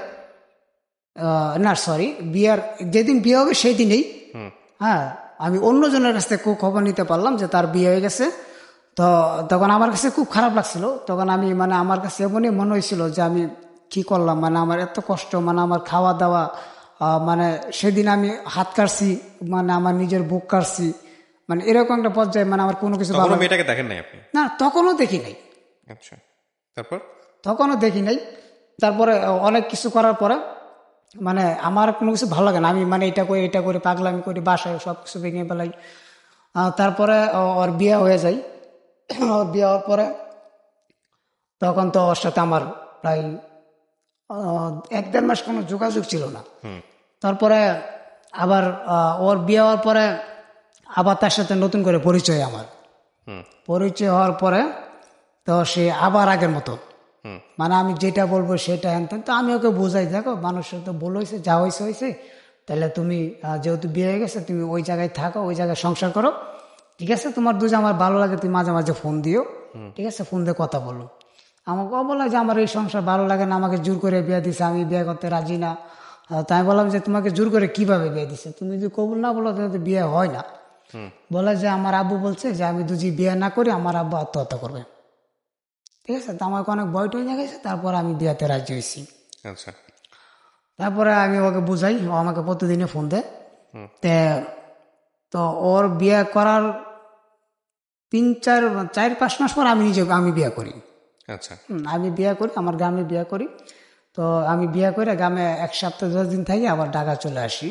না সরি, বিয়ের যেদিন বিয়ে হবে সেই দিনেই হ্যাঁ আমি অন্যজনের কাছ থেকে খবর নিতে পারলাম যে তার বিয়ে হয়ে গেছে। তো তখন আমার কাছে খুব খারাপ লাগছিল। তখন আমি মানে আমার কাছে এমনই মনে হয়েছিল যে আমি কি করলাম, মানে আমার এত কষ্ট, মানে আমার খাওয়া দাওয়া, মানে সেদিন আমি হাত কাটছি, মানে আমার নিজের বুক কাটছি, মানে এরকম একটা পর্যায়ে, মানে আমার কোনো কিছু তখনও মেয়েটাকে দেখেন নাই আপনি? না, তখনও দেখি নাই। আচ্ছা, তারপর? তখনও দেখি নাই। তারপরে অনেক কিছু করার পরে মানে আমার কোনো কিছু ভালো লাগে না। আমি মানে এটা করে পাগলামি করি, বাসায় সব কিছু ভেঙে ফেলাই। তারপরে ওর বিয়ে হয়ে যায়। ওর বিয়ে হওয়ার পরে তখন তো ওর সাথে আমার প্রায় 1-1.5 মাস কোনো যোগাযোগ ছিল না। তারপরে আবার ওর বিয়ে হওয়ার পরে আবার তার সাথে নতুন করে পরিচয় আমার। পরিচয় হওয়ার পরে তো সে আবার আগের মতো, মানে আমি যেটা বলবো সেটা হ্যান। তো আমি ওকে বোঝাই, দেখো মানুষের তো ভুল হয়েছে, যা হয়েছে হয়েছে, তাহলে তুমি যেহেতু বিয়ে হয়ে গেছে তুমি ওই জায়গায় থাকো, ওই জায়গায় সংসার করো, ঠিক আছে? তোমার দুজন আমার ভালো লাগে, তুমি মাঝে মাঝে ফোন দিও, ঠিক আছে? ফোন দিয়ে কথা বলো। আমাকে বলা যে আমার এই সংসার ভালো লাগে না, আমাকে জোর করে বিয়ে দিছে, আমি বিয়ে করতে রাজি না। তাই বললাম যে তোমাকে জোর করে কিভাবে বিয়ে দিছে, তুমি যদি কবুল না বলো তাহলে তো বিয়ে হয় না। বলে যে আমার আব্বু বলছে যে আমি যদি বিয়ে না করি আমার আব্বু আত্মহত্যা করবে, ঠিক আছে? তো আমাকে অনেক ভয় টয় গেছে। তারপর আমি বিয়েতে রাজি হয়েছি। আচ্ছা। তারপরে আমি ওকে বুঝাই, ও আমাকে প্রতিদিনে ফোন দেয়। তো ওর বিয়ে করার 4-5 মাস পর আমি বিয়ে করি। আচ্ছা। আমি বিয়ে করি, আমার গ্রামে বিয়ে করি। তো আমি বিয়ে করে গ্রামে 1 সপ্তাহ 10 দিন থাকি, আবার ঢাকা চলে আসি।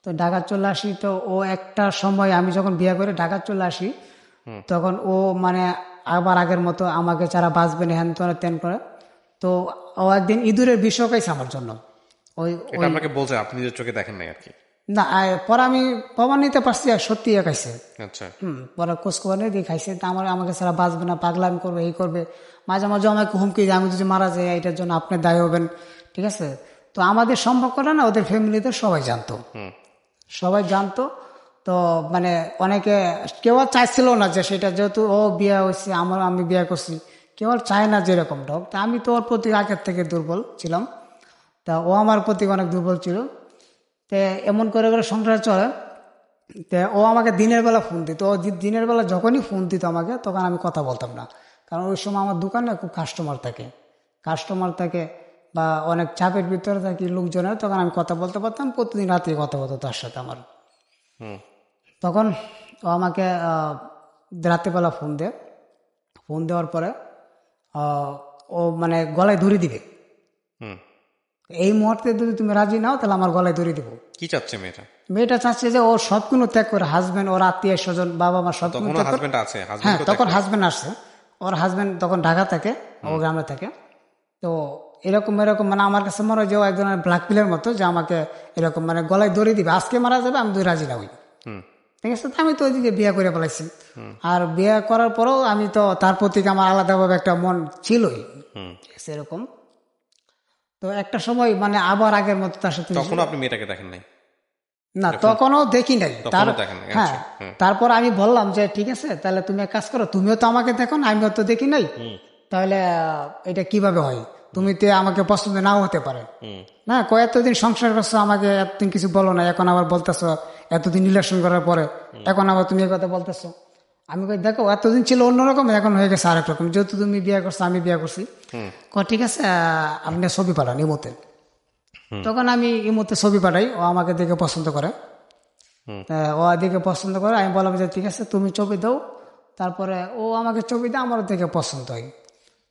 তো ঢাকা চলে আসি, তো ও একটা সময় আমি যখন বিয়ে করে ঢাকা চলে আসি তখন ও মানে আবার আগের মতো আমাকে ছাড়া বাঁচবে না, হ্যান করে তেন করে। তো ও একদিন ইঁদুরের বিষ খাইছে আমার জন্য। এটা আপনাকে বলছে, আপনি নিজের চোখে দেখেন নাই আর কি? না, পরে আমি প্রমাণ নিতে পারছি আর সত্যি খাইছে। আচ্ছা। পরে খোঁজখবর নিয়ে দিয়ে খাইছে। তা আমাকে ছাড়া বাঁচবে না, পাগলামি করবে, এই করবে। মাঝে মাঝে আমাকে হুমকি দিয়ে আমি যদি মারা যাই এটার জন্য আপনি দায়ী হবেন, ঠিক আছে? তো আমাদের সম্পর্কটা না ওদের ফ্যামিলিতে সবাই জানতো, সবাই জানতো। তো মানে অনেকে, কেউ আর চাইছিল না যে সেটা, যেহেতু ও বিয়ে হয়েছে, আমি বিয়ে করছি, কেউ আর চায় না যেরকমটা হোক। তা আমি তো ওর প্রতি আগের থেকে দুর্বল ছিলাম, তা ও আমার প্রতি অনেক দুর্বল ছিল। তে এমন করে করে সংসার চলে। তে ও আমাকে দিনের বেলা ফোন দিত। ও দিনের বেলা যখনই ফোন দিত আমাকে, তখন আমি কথা বলতাম না, কারণ ওই সময় আমার দোকানে খুব কাস্টমার থাকে বা অনেক চাপের ভিতরে থাকি লোকজনের, তখন আমি কথা বলতে পারতাম। প্রতিদিন রাতে কথা বলতো তার সাথে আমার। তখন ও আমাকে রাত্রেবেলা ফোন দেওয়ার পরে ও মানে গলায় ধরে দিবে, এই মুহূর্তে যদি তুমি রাজি নাও তাহলে আমার গলায় ধরে দিব। কি চাচ্ছে মেয়েটা? মেয়েটা চাচ্ছে যে ও সবগুলো ত্যাগ করে, হাজবেন্ড, ওর আত্মীয় স্বজন, বাবা মা সবগুলো ত্যাগ করে। হ্যাঁ, তখন হাজবেন্ড আসছে। ওর হাজবেন্ড তখন ঢাকা থাকে, ও গ্রামে থাকে। তো এরকম মানে আমার কাছে মনে হয় যে ও একজন ব্ল্যাকমেলের মতো, যে আমাকে এরকম মানে গলায় ধরে দিবে, আজকে মারা যাবে, আমি তো রাজি না হই, ঠিক আছে? আমি তো ওইদিকে বিয়ে করে ফেলাইছি। আর বিয়ে করার পরেও আমি তো তার প্রতি আমার আলাদাভাবে একটা মন ছিলই, সেরকম। তো একটা সময় মানে আবার আগের মতো তার সাথে, তখন আপনি মেয়েটাকে দেখেন নাই? না, তখনও দেখি নাই। হ্যাঁ, তারপর আমি বললাম যে ঠিক আছে, তাহলে তুমি এক কাজ করো, তুমিও তো আমাকে দেখো না, আমিও তো দেখি নাই, তাহলে এটা কিভাবে হয়? তুমি তো আমাকে পছন্দ নাও হতে পারে না, এতদিন সংসার করছো, আমাকে এতদিন কিছু বলো না, এখন আবার বলতেছো, এতদিন রিলেশন করার পরে এখন আবার তুমি এই কথা বলতেছো। আমি কই দেখো, এতদিন ছিল অন্যরকম, এখন হয়ে গেছে আরেক রকম, যেহেতু তুমি বিয়ে করছো, আমি বিয়ে করছি। ঠিক আছে, আপনি ছবি পাঠান ইমোতে। তখন আমি ইমোতে ছবি পাঠাই, ও আমাকে দেখে পছন্দ করে। ও দেখে পছন্দ করে, আমি বললাম যে ঠিক আছে তুমি ছবি দাও। তারপরে ও আমাকে ছবি দেয়, আমারও দেখে পছন্দ হয়।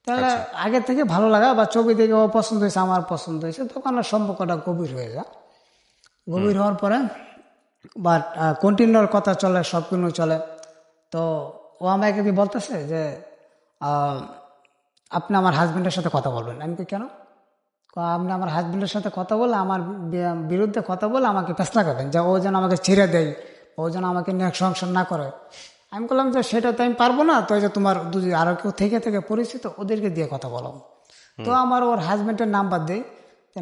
তাহলে আগের থেকে ভালো লাগা, বা ছবি দেখে ও পছন্দ হয়েছে, আমার পছন্দ হয়েছে, তখন সম্পর্কটা গভীর হয়ে যায়। গভীর হওয়ার পরে বা কন্টিনিউর কথা চলে, সবগুলো চলে। তো ও আমাকে বলতেছে যে আপনি আমার হাজবেন্ডের সাথে কথা বলবেন। আমি কেন? আপনি আমার হাজবেন্ডের সাথে কথা বলে, আমার বিরুদ্ধে কথা বলে আমাকে ফেসলা করবেন, যে ও যেন আমাকে ছেড়ে দেয়, ও যেন আমাকে নিয়ে সংসার না করে। আমি বললাম যে সেটা তো আমি পারবো না, তো এই যে তোমার যদি আরো কেউ থেকে থেকে পরিচিত ওদেরকে দিয়ে কথা বলো। তো আমার ওর হাজবেন্ডের নাম্বার দেই,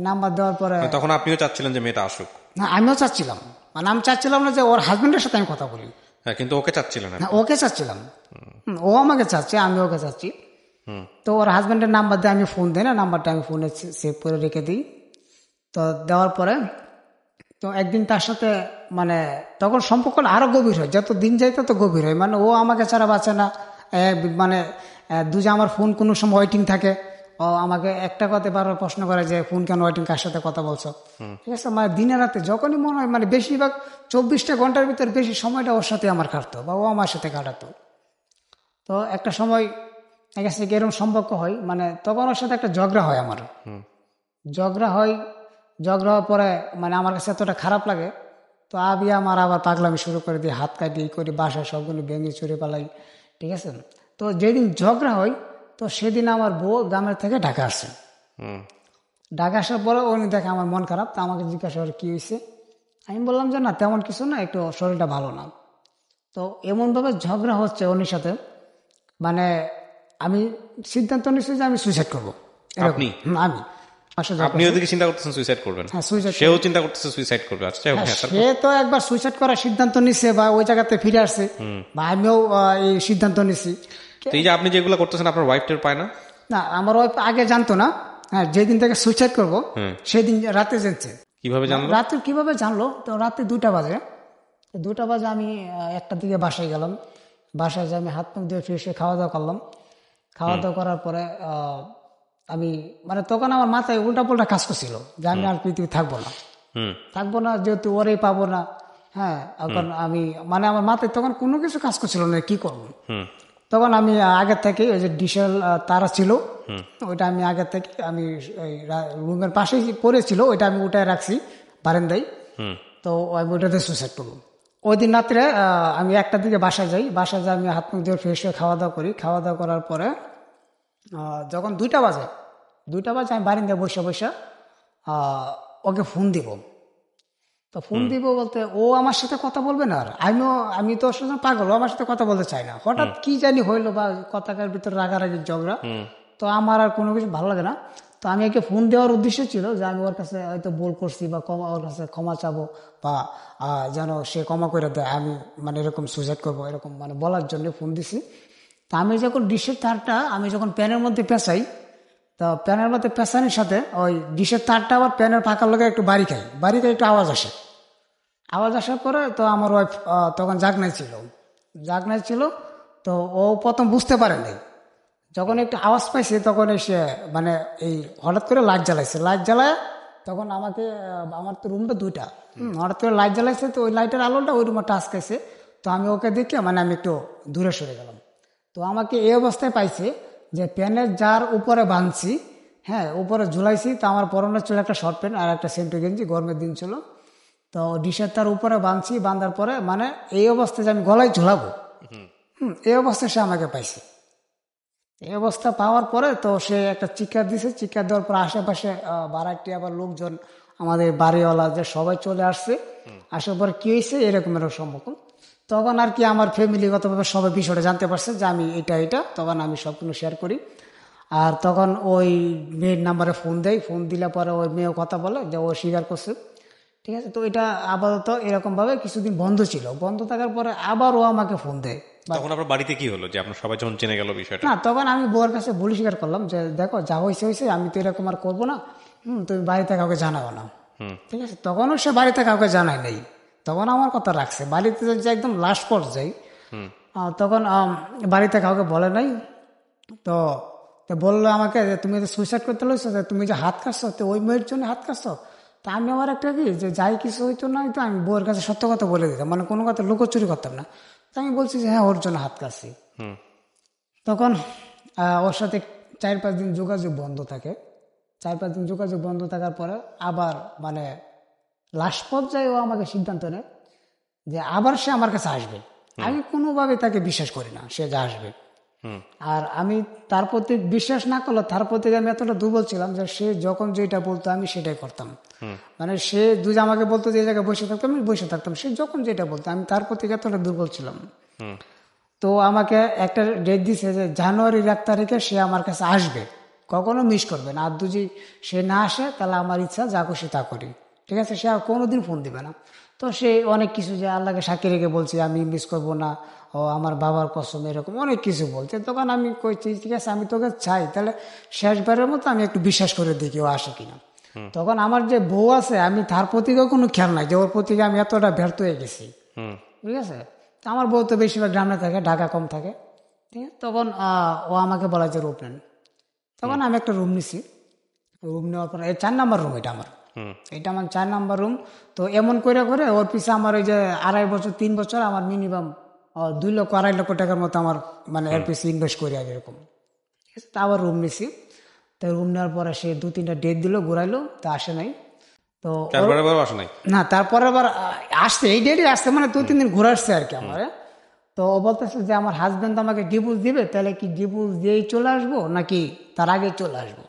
নাম্বার দেওয়ার পরে মানে তখন আপনিও চাচ্ছিলেন যে মেয়েটা আসুক? না, আমিও চাচ্ছিলাম, মানে আমি চাচ্ছিলাম না যে ওর হাজবেন্ডের সাথে আমি কথা বলি। হ্যাঁ, কিন্তু ওকে চাচ্ছিলেন না? হ্যাঁ, ওকে চাচ্ছিলাম। ও আমাকে চাচ্ছে, আমি ওকে চাচ্ছি। তো ওর হাজবেন্ডের নাম্বার দিয়ে আমি ফোন দিই না, নাম্বারটা আমি ফোনে সেভ করে রেখে দিই। তো দেওয়ার পরে তো একদিন তার সাথে মানে তখন সম্পর্কটা আরো গভীর হয়, যত দিন যায় তত গভীর হয়। মানে ও আমাকে ছাড়া বাঁচে না, মানে দুজে আমার ফোন কোনো সময় ওয়েটিং থাকে। ও আমাকে একটা কথা বারবার প্রশ্ন করে যে ফোন কেন ওয়েটিং, কার সাথে কথা বলছো। ঠিক আছে, মানে দিনে রাতে যখনই মনে হয়, মানে বেশিরভাগ 24টা ঘন্টার ভিতর বেশি সময়টা ওর সাথে আমার কাটতো বা ও আমার সাথে কাটাতো। তো একটা সময় এক আছে এরকম সম্পর্ক হয়, মানে তখন ওর সাথে একটা ঝগড়া হয় আমার। ঝগড়া হওয়ার পরে মানে আমার কাছে এতটা খারাপ লাগে, তো আমি আমার আবার পাগলামি শুরু করে দিই, হাত কাটি করি, বাসায় সবগুলো ভেঙে চুরে পালাই। ঠিক আছে, তো যেদিন ঝগড়া হয় তো সেদিন আমার বউ গ্রামের থেকে ঢাকা আসে। ঢাকা আসার পরে উনি দেখে আমার মন খারাপ, তো আমাকে জিজ্ঞাসা করে কি হয়েছে। আমি বললাম যে না তেমন কিছু না, একটু শরীরটা ভালো না। তো এমনভাবে ঝগড়া হচ্ছে ওনার সাথে, মানে আমি সিদ্ধান্ত নিচ্ছি যে আমি সুইসাইড করবো। আপনি? আমি আপনি ওদিকে চিন্তা করতেছেন সুইসাইড করবেন, হ্যাঁ সুইসাইড। সেও চিন্তা করতেছে সুইসাইড করবে। আচ্ছা, সে তো একবার সুইসাইড করার সিদ্ধান্ত নিচ্ছে বা ওই জায়গাতে ফিরে আসছে, বা আমিও এই সিদ্ধান্ত নিছি। এই যে আপনি যেগুলো করতেছেন আপনার ওয়াইফ টের পায় না? না, আমার ওয়াইফ আগে জানতো না। হ্যাঁ, যেদিন থেকে সুইসাইড করবো সেদিন রাতে জানছে। কিভাবে জানলো? রাতে কিভাবে জানলো, তো রাতে 2টা বাজে। 2টা বাজে আমি 1টার দিকে বাসায় গেলাম। বাসায় যে আমি হাত মুখ দিয়ে ফ্রেশ হয়ে খাওয়া দাওয়া করলাম। খাওয়া দাওয়া করার পরে আমি মানে তখন আমার মাথায় উল্টা পাল্টা কাজ করছিল যে আমি আর পৃথিবী থাকবো না, যেহেতু ওরেই পাবো না। হ্যাঁ, এখন আমি মানে আমার মাথায় তখন কোনো কিছু কাজ করছিল না, কি করবো। তখন আমি আগের থেকে ওই যে ডিসেল তারা ছিল, ওইটা আমি আগের থেকে আমি রুমের পাশেই পড়েছিল, ওইটা আমি উঠায় রাখছি বারান্দায়। তো আমি ওইটাতে সুইসাইড করবো। ওই দিন রাত্রে আমি 1টার দিকে বাসায় যাই। আমি হাত মুখ দিয়ে ফ্রেশ হয়ে খাওয়া দাওয়া করি। খাওয়া দাওয়া করার পরে যখন 2টা বাজে আমি বারান্দায় বসে ওকে ফোন দিব। তো ফোন দিব বলতে ও আমার সাথে কথা বলবে না, আর আমি তো ওর সাথে পাগল, ও আমার সাথে কথা বলতে চাই না। হঠাৎ কি জানি হইলো বা কথাকার ভিতরে রাগারাগি ঝগড়া, তো আমার আর কোনো কিছু ভালো লাগে না। তো আমি একে ফোন দেওয়ার উদ্দেশ্য ছিল যে আমি ওর কাছে হয়তো ভুল করছি বা ওর কাছে ক্ষমা চাবো, বা যেন সে ক্ষমা করে দেয়, আমি মানে এরকম সুইসাইড করবো, এরকম মানে বলার জন্য ফোন দিছি। তা আমি যখন ডিশের তারটা আমি যখন প্যানের মধ্যে পেঁচাই, তো প্যানের মধ্যে পেঁচানোর সাথে ওই ডিশের তারটা আবার প্যানের ফাঁকার লোকে একটু বাড়ি খাই একটু আওয়াজ আসার পরে তো আমার ওয়াইফ তখন জাগনায় ছিল। তো ও প্রথম বুঝতে পারে নাই, যখন একটু আওয়াজ পাইছে তখন এসে মানে এই হঠাৎ করে লাইট জ্বালায় তখন আমাকে, আমার তো রুমটা 2টা, হঠাৎ করে লাইট জ্বালাইছে, তো ওই লাইটের আলোটা ওই রুমে টাচ খাইছে। তো আমি ওকে দেখে মানে আমি একটু দূরে সরে গেলাম। তো আমাকে এই অবস্থায় পাইছে যে প্যানের যার উপরে বাঁধছি, হ্যাঁ উপরে ঝুলাইছি, তো আমার পরনে ছিল একটা শর্ট প্যান্ট আর একটা সেন্টু গেঞ্জি, গরমের দিন ছিল। তো ডিশের তার উপরে বাঁধার পরে মানে এই অবস্থায় যে আমি গলায় ঝুলাবো, এই অবস্থায় সে আমাকে পাইছে। এই অবস্থা পাওয়ার পরে তো সে একটা চিৎকার দিছে, চিৎকার দেওয়ার পর আশেপাশে বাড়াইটি আবার লোকজন, আমাদের বাড়িওয়ালা যে সবাই চলে আসছে। আসার পরে কি হয়েছে এরকম সম্পর্ক, তখন আর কি আমার ফ্যামিলিগতভাবে সবাই বিষয়টা জানতে পারছে যে আমি এটা তখন আমি সবগুলো শেয়ার করি। আর তখন ওই মেয়ের নাম্বারে ফোন দেয়, ফোন দিলে পরে ওই মেয়েও কথা বলে যে ও স্বীকার করছে। ঠিক আছে, তো এটা আপাতত এরকম ভাবে কিছুদিন বন্ধ ছিল। বন্ধ থাকার পরে আবার ও আমাকে ফোন দেয়। তখন আপনার বাড়িতে কি হলো যে আপনার সবাই যখন জেনে গেল বিষয়টা? না, তখন আমি বউয়ের কাছে বলি স্বীকার করলাম যে দেখো যা হয়েছে, আমি তো এরকম আর করবো না, তুমি বাড়িতে কাউকে জানাবো না। ঠিক আছে, তখনও সে বাড়িতে কাউকে জানায় নাই, তখন আমার কথা রাখছে। বাড়িতে যে একদম লাস্ট পর্যায়ে তখন বাড়িতে কাউকে বলে নাই। তো বললো আমাকে যে তুমি যে সুইসাইড করতে লইছো, তুমি যে হাত কাটছো, তো ওই মেয়ের জন্য হাত কাটছো। তা আমি আমার একটা কি যে যাই কিছু হইতো না হইতো আমি বউয়ের কাছে সত্য কথা বলে দিতাম, মানে কোনো কথা লুকোচুরি করতাম না। তো আমি বলছি যে হ্যাঁ ওর জন্য হাত কাটছি। তখন ওর সাথে 4-5 দিন যোগাযোগ বন্ধ থাকে। 4-5 দিন যোগাযোগ বন্ধ থাকার পরে আবার মানে লাস্ট পর্যায়ে ও আমাকে সিদ্ধান্ত নেয় যে আবার সে আমার কাছে আসবে। আমি কোনোভাবে তাকে বিশ্বাস করি না সে যা আসবে। আর আমি তার প্রতি বিশ্বাস না করলে তার প্রতি আমি এতটা দুর্বল ছিলাম যে সে যখন যেটা বলতো আমি সেটাই করতাম। মানে সে যদি আমাকে বলতো যে এই জায়গায় বসে থাকতাম, আমি বসে থাকতাম। সে যখন যেটা বলতো আমি তার প্রতি এতটা দুর্বল ছিলাম। তো আমাকে একটা ডেট দিছে যে জানুয়ারির 1 তারিখে সে আমার কাছে আসবে, কখনো মিস করবে না। আর যদি সে না আসে তাহলে আমার ইচ্ছা যা খুশি তা করি, ঠিক আছে? সে আর কোনোদিন ফোন দিবে না। তো সে অনেক কিছু যে আল্লাহকে সাক্ষী রেখে বলছে আমি মিস করবো না, ও আমার বাবার কসম, এরকম অনেক কিছু বলছে। তখন আমি কইছি ঠিক আছে আমি তোকে চাই, তাহলে শেষবারের মতো আমি একটু বিশ্বাস করে দেখি ও আসে কিনা। তখন আমার যে বউ আছে আমি তার প্রতিও কোনো খেয়াল নাই যে ওর প্রতি আমি এতটা ব্যর্থ হয়ে গেছি, ঠিক আছে? তো আমার বউ তো বেশিরভাগ গ্রামে থাকে, ঢাকা কম থাকে, ঠিক আছে? তখন ও আমাকে বলা যে রূপ নেন। তখন আমি একটা রুম নিছি। রুম নেওয়ার পর 4 নাম্বার রুম এটা আমার, এটা আমার 4 নাম্বার রুম। তো এমন করে করে ওর পিছে আমার ওই যে 2.5 বছর 3 বছর আমার মিনিমাম 2 লক্ষ 2.5 লক্ষ টাকার মতো আমার মানে এর পিছে ইনভেস্ট করি আর এরকম, ঠিক আছে? তা আবার রুম নিছি। তো রুম নেওয়ার পরে সে 2-3টা ডেট দিল, ঘুরাইলো, তা আসে নাই। তো আসে নাই। না, তারপরে আবার আসছে, এই ডেটে আসছে, মানে 2-3 দিন ঘুরে আসছে আর কি আমার। তো ও বলতেছে যে আমার হাজব্যান্ড আমাকে ডিভোর্স দিবে, তাহলে কি ডিভোর্স দিয়েই চলে আসবো নাকি তার আগে চলে আসবো?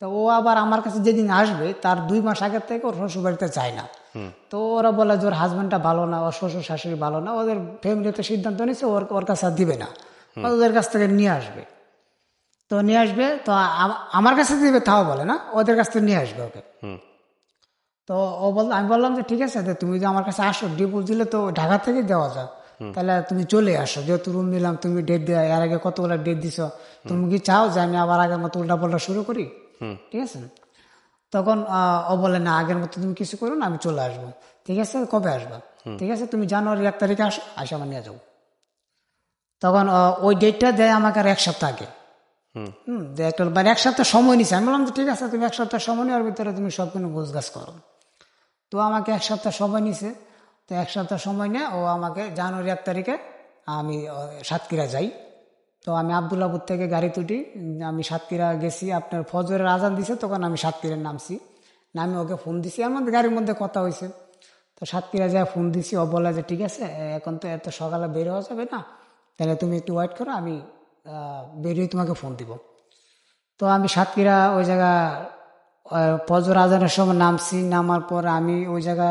তো ও আবার আমার কাছে যেদিন আসবে তার 2 মাস আগের থেকে ওর শ্বশুর বাড়িতে চায় না। তো ওরা বলে যে ওর হাজব্যান্ডটা ভালো না, ওর শ্বশুর শাশুড়ি ভালো না, ওদের ফ্যামিলিতে সিদ্ধান্ত নিচ্ছে ওর কাছে আর দিবে না, ওদের কাছ থেকে নিয়ে আসবে। তো নিয়ে আসবে, তো আমার কাছে দিবে তাও বলে না, ওদের কাছ থেকে নিয়ে আসবে ওকে। তো আমি বললাম যে ঠিক আছে, তুমি যদি আমার কাছে আসো, ডিভোর্স দিলে তো ঢাকা থেকে দেওয়া যায়, তাহলে তুমি চলে আসো, যেহেতু রুম নিলাম, তুমি ডেট দেওয়া, এর আগে কতগুলো ডেট দিছ, তুমি কি চাও যে আমি আবার আগের মতো উল্টা পাল্টা শুরু করি? ঠিক আছে? তখন ও বলে না, আগের মতো তুমি কিছু করো না, আমি চলে আসবো। ঠিক আছে, কবে আসবা? ঠিক আছে, তুমি জানুয়ারির 1 তারিখে আসো, আসে আমার নিয়ে যাবো। তখন ওই ডেটটা দেয় আমাকে আর 1 সপ্তাহ আগে। মানে 1 সপ্তাহ সময় নিছে। আমি বললাম যে ঠিক আছে, তুমি 1 সপ্তাহ সময় নেওয়ার ভিতরে তুমি সব কিছু গোছগাছ করো। তো আমাকে 1 সপ্তাহ সময় নিছে। তো 1 সপ্তাহ সময় নিয়ে ও আমাকে জানুয়ারি 1 তারিখে আমি সাতক্ষীরা যাই। তো আমি আবদুল্লাপুর থেকে গাড়ি তুটি, আমি সাতক্ষীরা গেছি। আপনার ফজরের আজান দিছে, তখন আমি সাতক্ষীরায় নামছি। নামে ওকে ফোন দিছি, এর মধ্যে গাড়ির মধ্যে কথা হয়েছে। তো সাতক্ষীরা যায় ফোন দিছি, ও বলে যে ঠিক আছে, এখন তো এত সকালে বের হওয়া যাবে না, তাহলে তুমি একটু ওয়েট করো, আমি বেরিয়ে তোমাকে ফোন দিব। তো আমি সাতক্ষীরা ওই জায়গা ফজর আজানের সময় নামছি। নামার পর আমি ওই জায়গা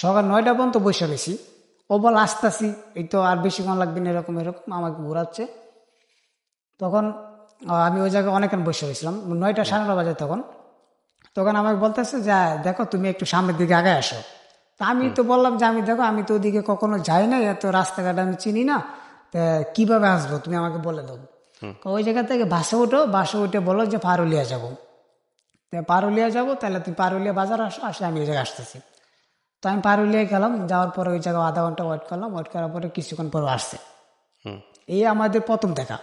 সকাল 9টা পর্যন্ত বসে রয়েছি। ও বল আসতেছি, এই তো আর বেশিক্ষণ লাগবে না, এরকম এরকম আমাকে ঘোরাচ্ছে। তখন আমি ওই জায়গায় অনেকক্ষণ বসে রয়েছিলাম, 9টা 9:30 বাজে। তখন তখন আমাকে বলতেছে যে দেখো তুমি একটু সামনের দিকে আগে আসো। তা আমি তো বললাম যে আমি দেখো, আমি তো ওদিকে কখনো যাই না, এত রাস্তাঘাট আমি চিনি না, তা কিভাবে আসবো তুমি আমাকে বলে দাও। ওই জায়গা থেকে বাসে উঠো, বাসে উঠে বলো যে পারুলিয়া যাবো। পারুলিয়া যাবো, তাহলে তুমি পারুলিয়া বাজার আসো, আসলে আমি ওই জায়গায় আসতেছি। তো আমি পারুলিয়ায় গেলাম, যাওয়ার পরে ওই জায়গায় আধা ঘন্টা ওয়েট করলাম। ওয়েট করার পরে কিছুক্ষণ পরে আসছে। এই আমাদের প্রথম দেখা।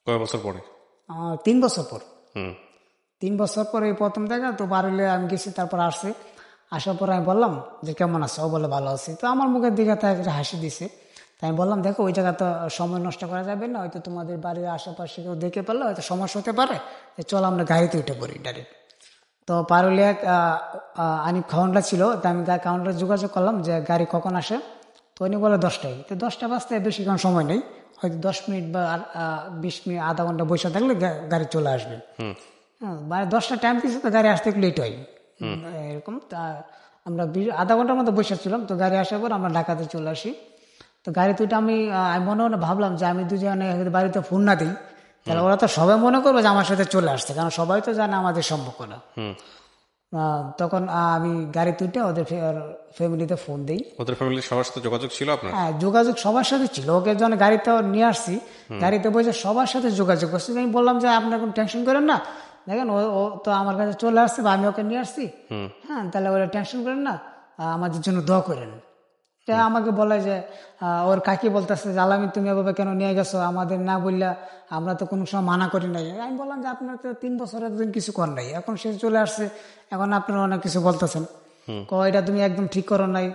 কয় বছর পরে? 3 বছর পর। 3 বছর পরে এই প্রথম দেখা। তো পারুলিয়া আমি গেছি, তারপর আসছে। আসার পর আমি বললাম যে কেমন আছো? ও বলে ভালো আছি। তো আমার মুখের দিকে তাই একটা হাসি দিছে। তাই আমি বললাম দেখো, ওই জায়গা তো সময় নষ্ট করা যাবে না, হয়তো তোমাদের বাড়ির আশেপাশে কেউ দেখে পেলে হয়তো সমস্যা হতে পারে, চলো আমরা গাড়িতে উঠে পড়ি ডাইরেক্ট। তো পারুলিয়া আনিফ কাউন্টার ছিল, তো আমি কাউন্টারে যোগাযোগ করলাম যে গাড়ি কখন আসে। তো উনি বলে 10টায়। তো 10টা বাজতে বেশিক্ষণ সময় নেই, হয়তো 10 মিনিট বা 20 মিনিট, আধা ঘন্টা বসে থাকলে গাড়ি চলে আসবে। হ্যাঁ, মানে 10টা টাইম দিচ্ছে, তো গাড়ি আসতে একটু লেট হয় এরকম। তা আমরা আধা ঘন্টার মতো বসেছিলাম। তো গাড়ি আসার পর আমরা ঢাকাতে চলে আসি। তো গাড়িতে উঠে আমি মনে মনে ভাবলাম যে আমি দুজনে বাড়িতে ফোন না দিই, তাহলে ওরা তো সবাই মনে করবে যে আমার সাথে চলে আসছে, কারণ সবাই তো জানে আমাদের সম্পর্ক না। তখন আমি গাড়িতে উঠে ওদের ফ্যামিলিতে ফোন দিই। ওদের ফ্যামিলির সবার সাথে যোগাযোগ ছিল আপনার? হ্যাঁ, যোগাযোগ সবার সাথে ছিল। ওকে যখন গাড়িতে নিয়ে আসছি, গাড়িতে বসে সবার সাথে যোগাযোগ করছি। আমি বললাম যে আপনার কোনো টেনশন করেন না, দেখেন ও তো আমার কাছে চলে আসছে বা আমি ওকে নিয়ে আসছি, হ্যাঁ, তাহলে ওরা টেনশন করেন না, আমাদের জন্য দোয়া করেন। আমাকে বলে যে ওর কাকি বলতেছে যে আলামিন তুমি এভাবে কেন নিয়ে গেছো, আমাদের না বললা, আমরা তো কোনো সময় মানা করি নাই। আমি বললাম যে আপনার তো 3 বছর এতদিন কিছু কর নাই, এখন সে চলে আসছে, এখন আপনারা অনেক কিছু বলতেছেন। এটা তুমি একদম ঠিক করো নাই।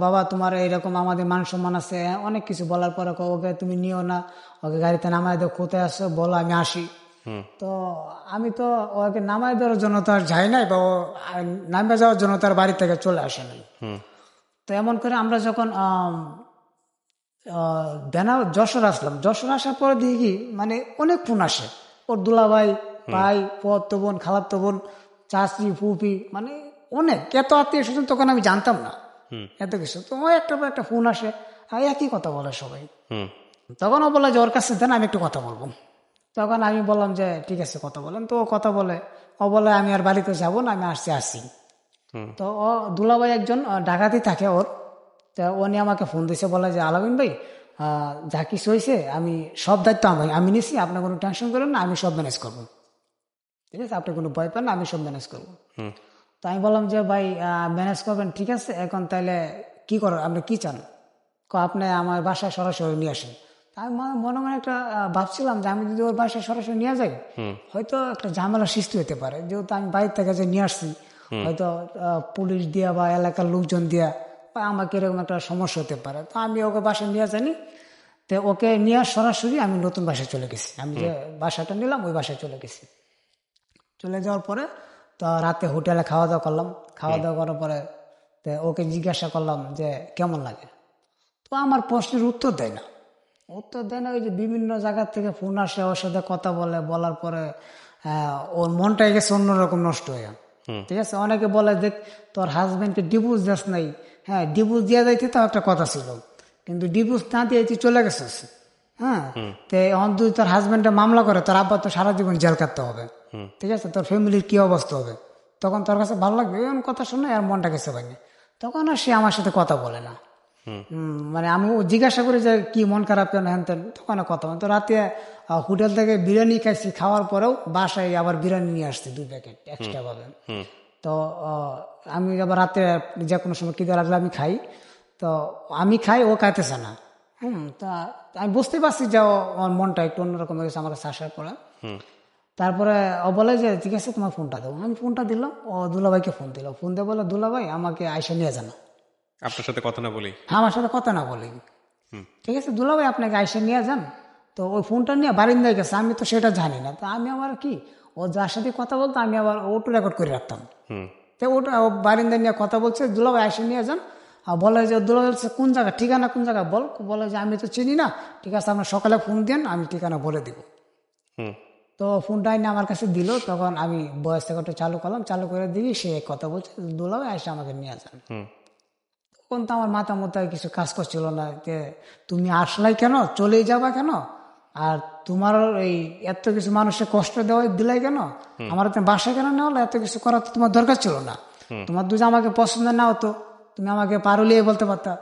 বাবা তোমার এইরকম আমাদের মান সম্মান আছে, অনেক কিছু বলার পরে ওকে তুমি নিও না, ওকে গাড়িতে নামায় দাও, কোথায় আসছো বলো, আমি আসি। তো আমি তো ওকে নামায় দেওয়ার জন্য তো আর যাই নাই, বা ও নামে যাওয়ার জন্য তার বাড়ি থেকে চলে আসে নাই। তো এমন করে আমরা যখন যশোর আসলাম, যশোর আসার পরে দেখি মানে অনেক ফোন আসে, ওর দুলাভাই, ভাই, পতো বোন, খালাতো বোন, চাচি, ফুপি, মানে অনেক, এত আত্মীয় স্বজন তখন আমি জানতাম না এত কিছু। তো ওই একটা ফোন আসে, একই কথা বলে সবাই। তখন ও বলে যে ওর কাছে দেন, আমি একটু কথা বলবো। তখন আমি বললাম যে ঠিক আছে কথা বলেন। তো ও কথা বলে, ও বলে আমি আর বাড়িতে যাবো না, আমি আসছি। তো ও দুলাভাই একজন ডাকাতি থাকে ওর। তো ও নিয়ে আমাকে ফোন দিয়েছে, বলে যে আলামিন ভাই যা কিছু হয়েছে আমি সব দায়িত্ব আমি নিছি, আপনি কোনো টেনশন করেন না, আমি সব ম্যানেজ করবো। ঠিক আছে, আপনি কোনো ভয় পান না, আমি সব ম্যানেজ করবো। তো আমি বললাম যে ভাই ম্যানেজ করবেন ঠিক আছে, এখন তাইলে কি করেন, আপনি কি চান? আপনি আমার বাসায় সরাসরি নিয়ে আসেন। তা আমি মনে মনে একটা ভাবছিলাম যে আমি যদি ওর বাসায় সরাসরি নিয়ে যাই, হয়তো একটা ঝামেলা সৃষ্টি হতে পারে, যেহেতু আমি বাইরে থেকে যে নিয়ে আসছি, হয়তো পুলিশ দিয়া বা এলাকার লোকজন দিয়া বা আমাকে এরকম একটা সমস্যা হতে পারে। তো আমি ওকে বাসায় নিয়ে যাইনি। তো ওকে নিয়ে সরাসরি আমি নতুন বাসায় চলে গেছি। আমি যে বাসাটা নিলাম ওই বাসায় চলে গেছি। চলে যাওয়ার পরে তো রাতে হোটেলে খাওয়া দাওয়া করলাম। খাওয়া দাওয়া করার পরে তো ওকে জিজ্ঞাসা করলাম যে কেমন লাগে। তো আমার প্রশ্নের উত্তর দেয় না। ওই যে বিভিন্ন জায়গা থেকে ফোন আসে, ওর সাথে কথা বলে, বলার পরে ওর মনটাই গেছে অন্যরকম নষ্ট হয়ে। ঠিক আছে, অনেকে বলে দেখ তোর হাজবেন্ডকে ডিভোর্স দিস নাই। হ্যাঁ, ডিভোর্স দিয়ে যাইতে তো একটা কথা ছিল, কিন্তু ডিভোর্স না দিয়ে তুই চলে গেছিস। হ্যাঁ, তো এখন তুই তোর হাজবেন্ডে মামলা করে, তোর আব্বা তো সারা জীবন জেল কাটতে হবে। ঠিক আছে, তোর ফ্যামিলির কি অবস্থা হবে? তখন তোর কাছে ভালো লাগবে এমন কথা শুনে, আর মনটা গেছে ভাঙে। তখন আর সে আমার সাথে কথা বলে না। মানে আমি জিজ্ঞাসা করি যে কি মন খারাপ কেন, হ্যান তেন, তখন কথা বলে। তো রাতে হোটেল থেকে বিরিয়ানি খাইছি, খাওয়ার পরেও বাসায় আবার বিরিয়ানি নিয়ে আসছি 2 প্যাকেট এক্সট্রা ভাবে। তো আমি আবার রাতে যে কোনো সময় কি লাগলে আমি খাই, তো আমি খাই, ও খাইতেছে না। তা আমি বুঝতে পারছি যে ওর মনটা একটু অন্যরকম হয়ে গেছে আমার কাছে আসার পরে। তারপরে ও বলে যে ঠিক আছে তোমার ফোনটা দাও। আমি ফোনটা দিলাম, ও দুলাভাইকে ফোন দিল। ফোন দিয়ে বলে দুলাভাই আমাকে আইসা নিয়ে জানা, আপনার সাথে কথা না বলি। আমার সাথে কথা না বলি। ঠিক আছে দুলাভাই আপনাকে আইসা নিয়ে যান। তো ওই ফোনটা নিয়ে বারিন্দায় গেছে, আমি তো সেটা জানি না। তো আমি আবার কি, ও যার সাথে কথা বলতো আমি আবার ওটু রেকর্ড করে রাখতাম। তো ওটা ও বারিন্দায় নিয়ে কথা বলছে, দুলাভাই আইসা নিয়ে যান। আর বলে যে দুলাভাই বলছে কোন জায়গা, ঠিকানা কোন জায়গা বল। বলে যে আমি তো চিনি না। ঠিক আছে আপনার সকালে ফোন দেন, আমি ঠিকানা বলে দিব। তো ফোনটা এনে আমার কাছে দিল। তখন আমি ভয়েস রেকর্ডটা চালু করলাম, চালু করে দিই সে কথা বলছে, দুলাভাই আইসা আমাকে নিয়ে যান। তখন তো আমার মাথা মতায় কিছু কাজ করছিল না, যে তুমি আসলাই কেন, চলেই যাবা কেন, আর তোমার এই এত কিছু মানুষের কষ্ট দেওয়া দিলাই কেন, আমার তুমি বাসায় কেন নেওয়া, এত কিছু করার তো তোমার দরকার ছিল না। তোমার দুজন আমাকে পছন্দ না হতো, তুমি আমাকে পারুলিয়ে বলতে পারতা,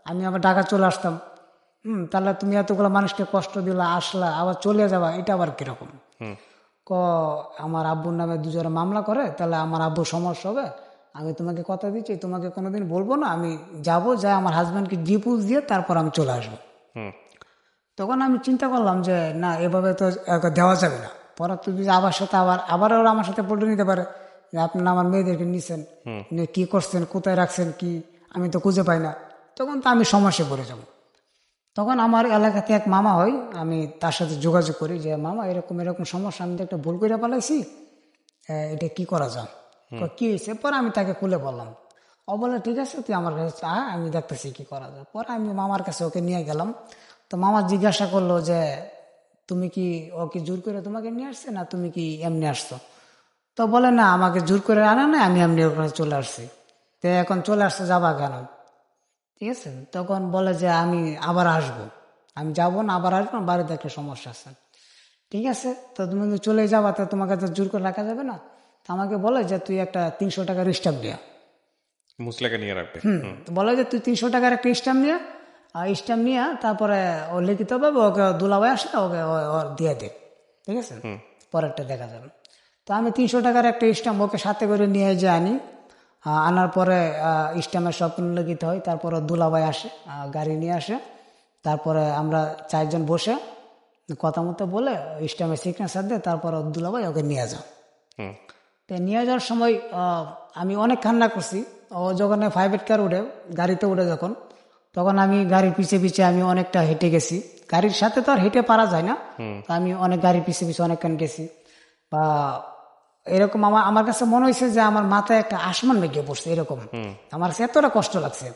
আমি আবার ঢাকা চলে আসতাম। তাহলে তুমি এতগুলো মানুষকে কষ্ট দিলা, আসলা, আবার চলে যাবা, এটা আবার কিরকম? আমার আব্বুর নামে 2 জনে মামলা করে, তাহলে আমার আব্বুর সমস্যা হবে। আমি তোমাকে কথা দিচ্ছি, তোমাকে কোনোদিন বলবো না, আমি যাবো, যাই আমার হাজব্যান্ডকে ডিভোর্স দিয়ে তারপর আমি চলে আসবো। তখন আমি চিন্তা করলাম যে না, এভাবে তো দেওয়া যাবে না। পরে তুমি আবার সাথে আবার ওরা আমার সাথে পল্টে নিতে পারে যে আপনারা আমার মেয়েদেরকে নিছেন, কি করছেন, কোথায় রাখছেন, কি আমি তো খুঁজে পাই না। তখন তো আমি সমস্যায় পড়ে যাব। তখন আমার এলাকাতে এক মামা হয়, আমি তার সাথে যোগাযোগ করি যে মামা এরকম এরকম সমস্যা, আমি তো একটা ভুল করে পালাইছি, এটা কি করা যায়? কি হয়েছে? পরে আমি তাকে খুলে বললাম। ও বলে ঠিক আছে তুই আমার কাছে চা, আমি দেখতেছি কি করা যায়। পরে আমি মামার কাছে ওকে নিয়ে গেলাম। তো মামা জিজ্ঞাসা করলো যে তুমি কি, ও কি জোর করে তোমাকে নিয়ে আসছে না তুমি কি এমনি আসছো? তো বলে না, আমাকে জোর করে আনা না, আমি এমনি ওখানে চলে আসছি। তো এখন চলে আসছে, যাবা কেন? ঠিক আছে, তখন বলে যে আমি আবার আসবো, আমি যাবো না, আবার আসবো, বাড়িতে একটা সমস্যা আছে। ঠিক আছে, তো তুমি চলে যাবা, তো তোমাকে তো জোর করে রাখা যাবে না। তো আমাকে বলে যে তুই একটা 300 টাকার স্ট্যাম্প নিয়ে, মুসলাকে নিয়ে রাখবে। তো বলে যে তুই 300 টাকার একটা স্ট্যাম্প নিয়ে, স্ট্যাম্প নিয়ে তারপরে ও লিখিত পাবে, ওকে দুলাভাই আসলে ওকে ওর দিয়ে দে। ঠিক আছে, পরেরটা দেখা যাবে। তো আমি 300 টাকার একটা স্ট্যাম্প ওকে সাথে করে নিয়ে যে আনি। আনার পরে স্ট্যাম্পের সব লিখিত হয়। তারপরে দুলাভাই আসে, গাড়ি নিয়ে আসে। তারপরে আমরা 4 জন বসে কথা মতো বলে স্ট্যাম্পের সিগনেচার দিয়ে তারপর দুলাভাই ওকে নিয়ে যাও। তো নিয়ে যাওয়ার সময় আমি অনেক কান্না করছি। ও যখন প্রাইভেট কার উঠে, গাড়িতে উঠে যখন, তখন আমি গাড়ির পিছে পিছে আমি অনেকটা হেঁটে গেছি। গাড়ির সাথে তো আর হেঁটে পারা যায় না, আমি অনেক গাড়ির পিছে পিছে অনেকক্ষণ গেছি। বা এরকম আমার কাছে মনে হয়েছে যে আমার মাথায় একটা আসমান মেঘে পড়ছে, এরকম আমার কাছে এতটা কষ্ট লাগছে।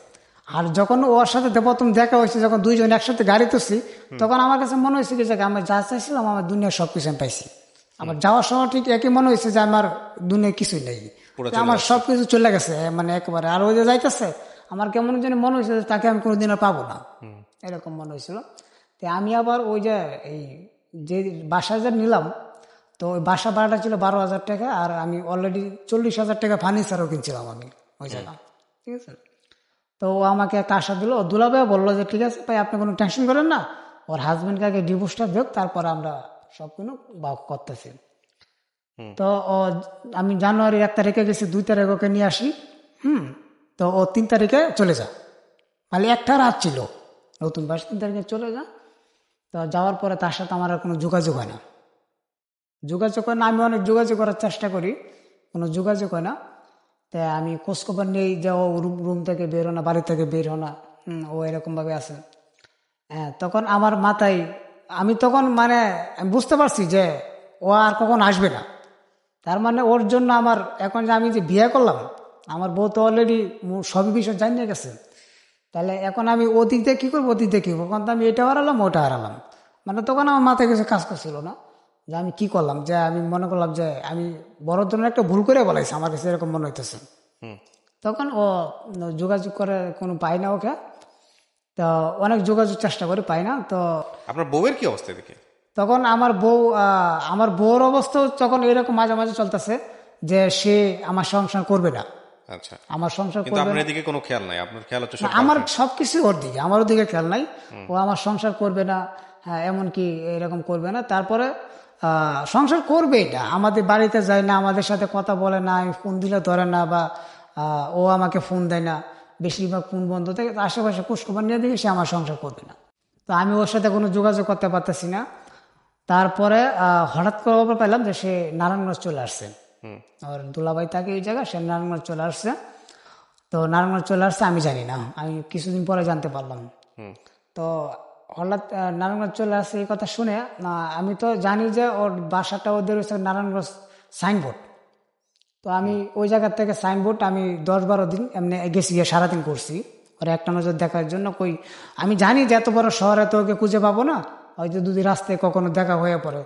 আর যখন ওর সাথে প্রথম দেখা হয়েছে, যখন 2 জন একসাথে গাড়ি তুলছি, তখন আমার কাছে মনে হয়েছে যে আমি যা চাইছিলাম আমার দুনিয়ার সবকিছু আমি পাইছি। আমার যাওয়ার সময় ঠিক একই মনে হয়েছে যে আমার দুনিয়ায় কিছুই নেই, আমার সবকিছু চলে গেছে মানে একেবারে। আর ওই যে যাইতেছে, আমার কেমন যেন মনে হয়েছে যে তাকে আমি কোনোদিন আর পাবো না, এরকম মনে হয়েছিল। তো আমি আবার ওই যে এই যে বাসা যে নিলাম, তো ওই বাসা ভাড়াটা ছিল 12,000 টাকা, আর আমি অলরেডি 40,000 টাকা ফার্নিচারও কিনছিলাম আমি ওই জায়গা, ঠিক আছে। তো ও আমাকে একটা আশা দিল, ও দুলাভাই বললো যে ঠিক আছে ভাই, আপনি কোনো টেনশন করেন না, ওর হাজবেন্ডকে আগে ডিভোর্সটা দেখ, তারপর আমরা সব কোনো করতেছি। তো ও আমি জানুয়ারি 1 তারিখে গেছি, 2 তারিখ ওকে নিয়ে আসি। তো ও 3 তারিখে চলে যা, মানে একটা রাত ছিল নতুন বাস, 3 তারিখে চলে যা। তো যাওয়ার পরে তার সাথে আমার আর কোনো যোগাযোগ হয় না, আমি অনেক যোগাযোগ করার চেষ্টা করি, কোনো যোগাযোগ হয় না। তাই আমি খোঁজখবর নেই যে ও রুম থেকে বের হয় না, বাড়ি থেকে বের হয় না, ও এরকমভাবে আছে। হ্যাঁ, তখন আমার মাথায় আমি তখন মানে আমি বুঝতে পারছি যে ও আর কখন আসবে না। তার মানে ওর জন্য আমার এখন যে আমি যে বিয়ে করলাম, আমার বউ তো অলরেডি সবই বিষয় জানিয়ে গেছে। তাহলে এখন আমি ওদিক দিয়ে কী করবো, ওদিক দিয়ে কী করবো, তখন তো আমি এটা হারালাম ওটা হারালাম, মানে তখন আমার মাথায় কিছু কাজ করছিল না যে আমি কি করলাম। যে আমি মনে করলাম যে আমি বড় ধরনের একটা ভুল করে বলাইছি, আমার কাছে এরকম মনে হইতেছে। তখন ও যোগাযোগ করে কোনো পাই না ওকে, তো অনেক যোগাযোগ চেষ্টা করে পাই না। তো আপনার বউয়ের কি অবস্থা দেখে? তখন আমার বউর অবস্থা তখন এরকম মাঝে মাঝে চলতেছে যে সে আমার সংসার করবে না, আচ্ছা, আমার সংসার কিন্তু করবে আপনার না। এদিকে কোনো খেয়াল নাই, আপনার খেয়াল হচ্ছে না, সব আমার girlfriend। সবকিছু ওর দিকে, আমার ওদিকে খেয়াল নাই। ও আমার সংসার করবে না, হ্যাঁ এমনকি এরকম করবে না। তারপরে সংসার করবেই না, আমাদের বাড়িতে যায় না, আমাদের সাথে কথা বলে না, আমি ফোন দিলে ধরে না, বা ও আমাকে ফোন দেয় না, বেশিরভাগ ফোন বন্ধ থাকে। আশেপাশে খোঁজখবর নিয়ে দেখি সে আমার সংসার করবে না। তো আমি ওর সাথে কোনো যোগাযোগ করতে পারতেছি না। তারপরে হঠাৎ করে খবর পেলাম যে সে নারায়ণগঞ্জ চলে আসছে, ওর দুলাভাই থাকে এই জায়গায়, সে নারায়ণগঞ্জ চলে আসছে। তো নারায়ণগঞ্জ চলে আসছে আমি জানি না, আমি কিছুদিন পরে জানতে পারলাম। তো হঠাৎ নারায়ণগঞ্জ চলে আসছে এই কথা শুনে আমি তো জানি যে ওর বাসাটা ওদের হচ্ছে নারায়ণগঞ্জ সাইনবোর্ড। তো আমি ওই জায়গার থেকে সাইনবোর্ড আমি 10-12 দিন এমনি গেছি, গিয়ে সারাদিন করছি ওরা একটা নজর দেখার জন্য। আমি জানি যে এত বড় শহরে তো ওকে খুঁজে পাবো না, হয়তো যদি রাস্তায় কখনো দেখা হয়ে পড়ে।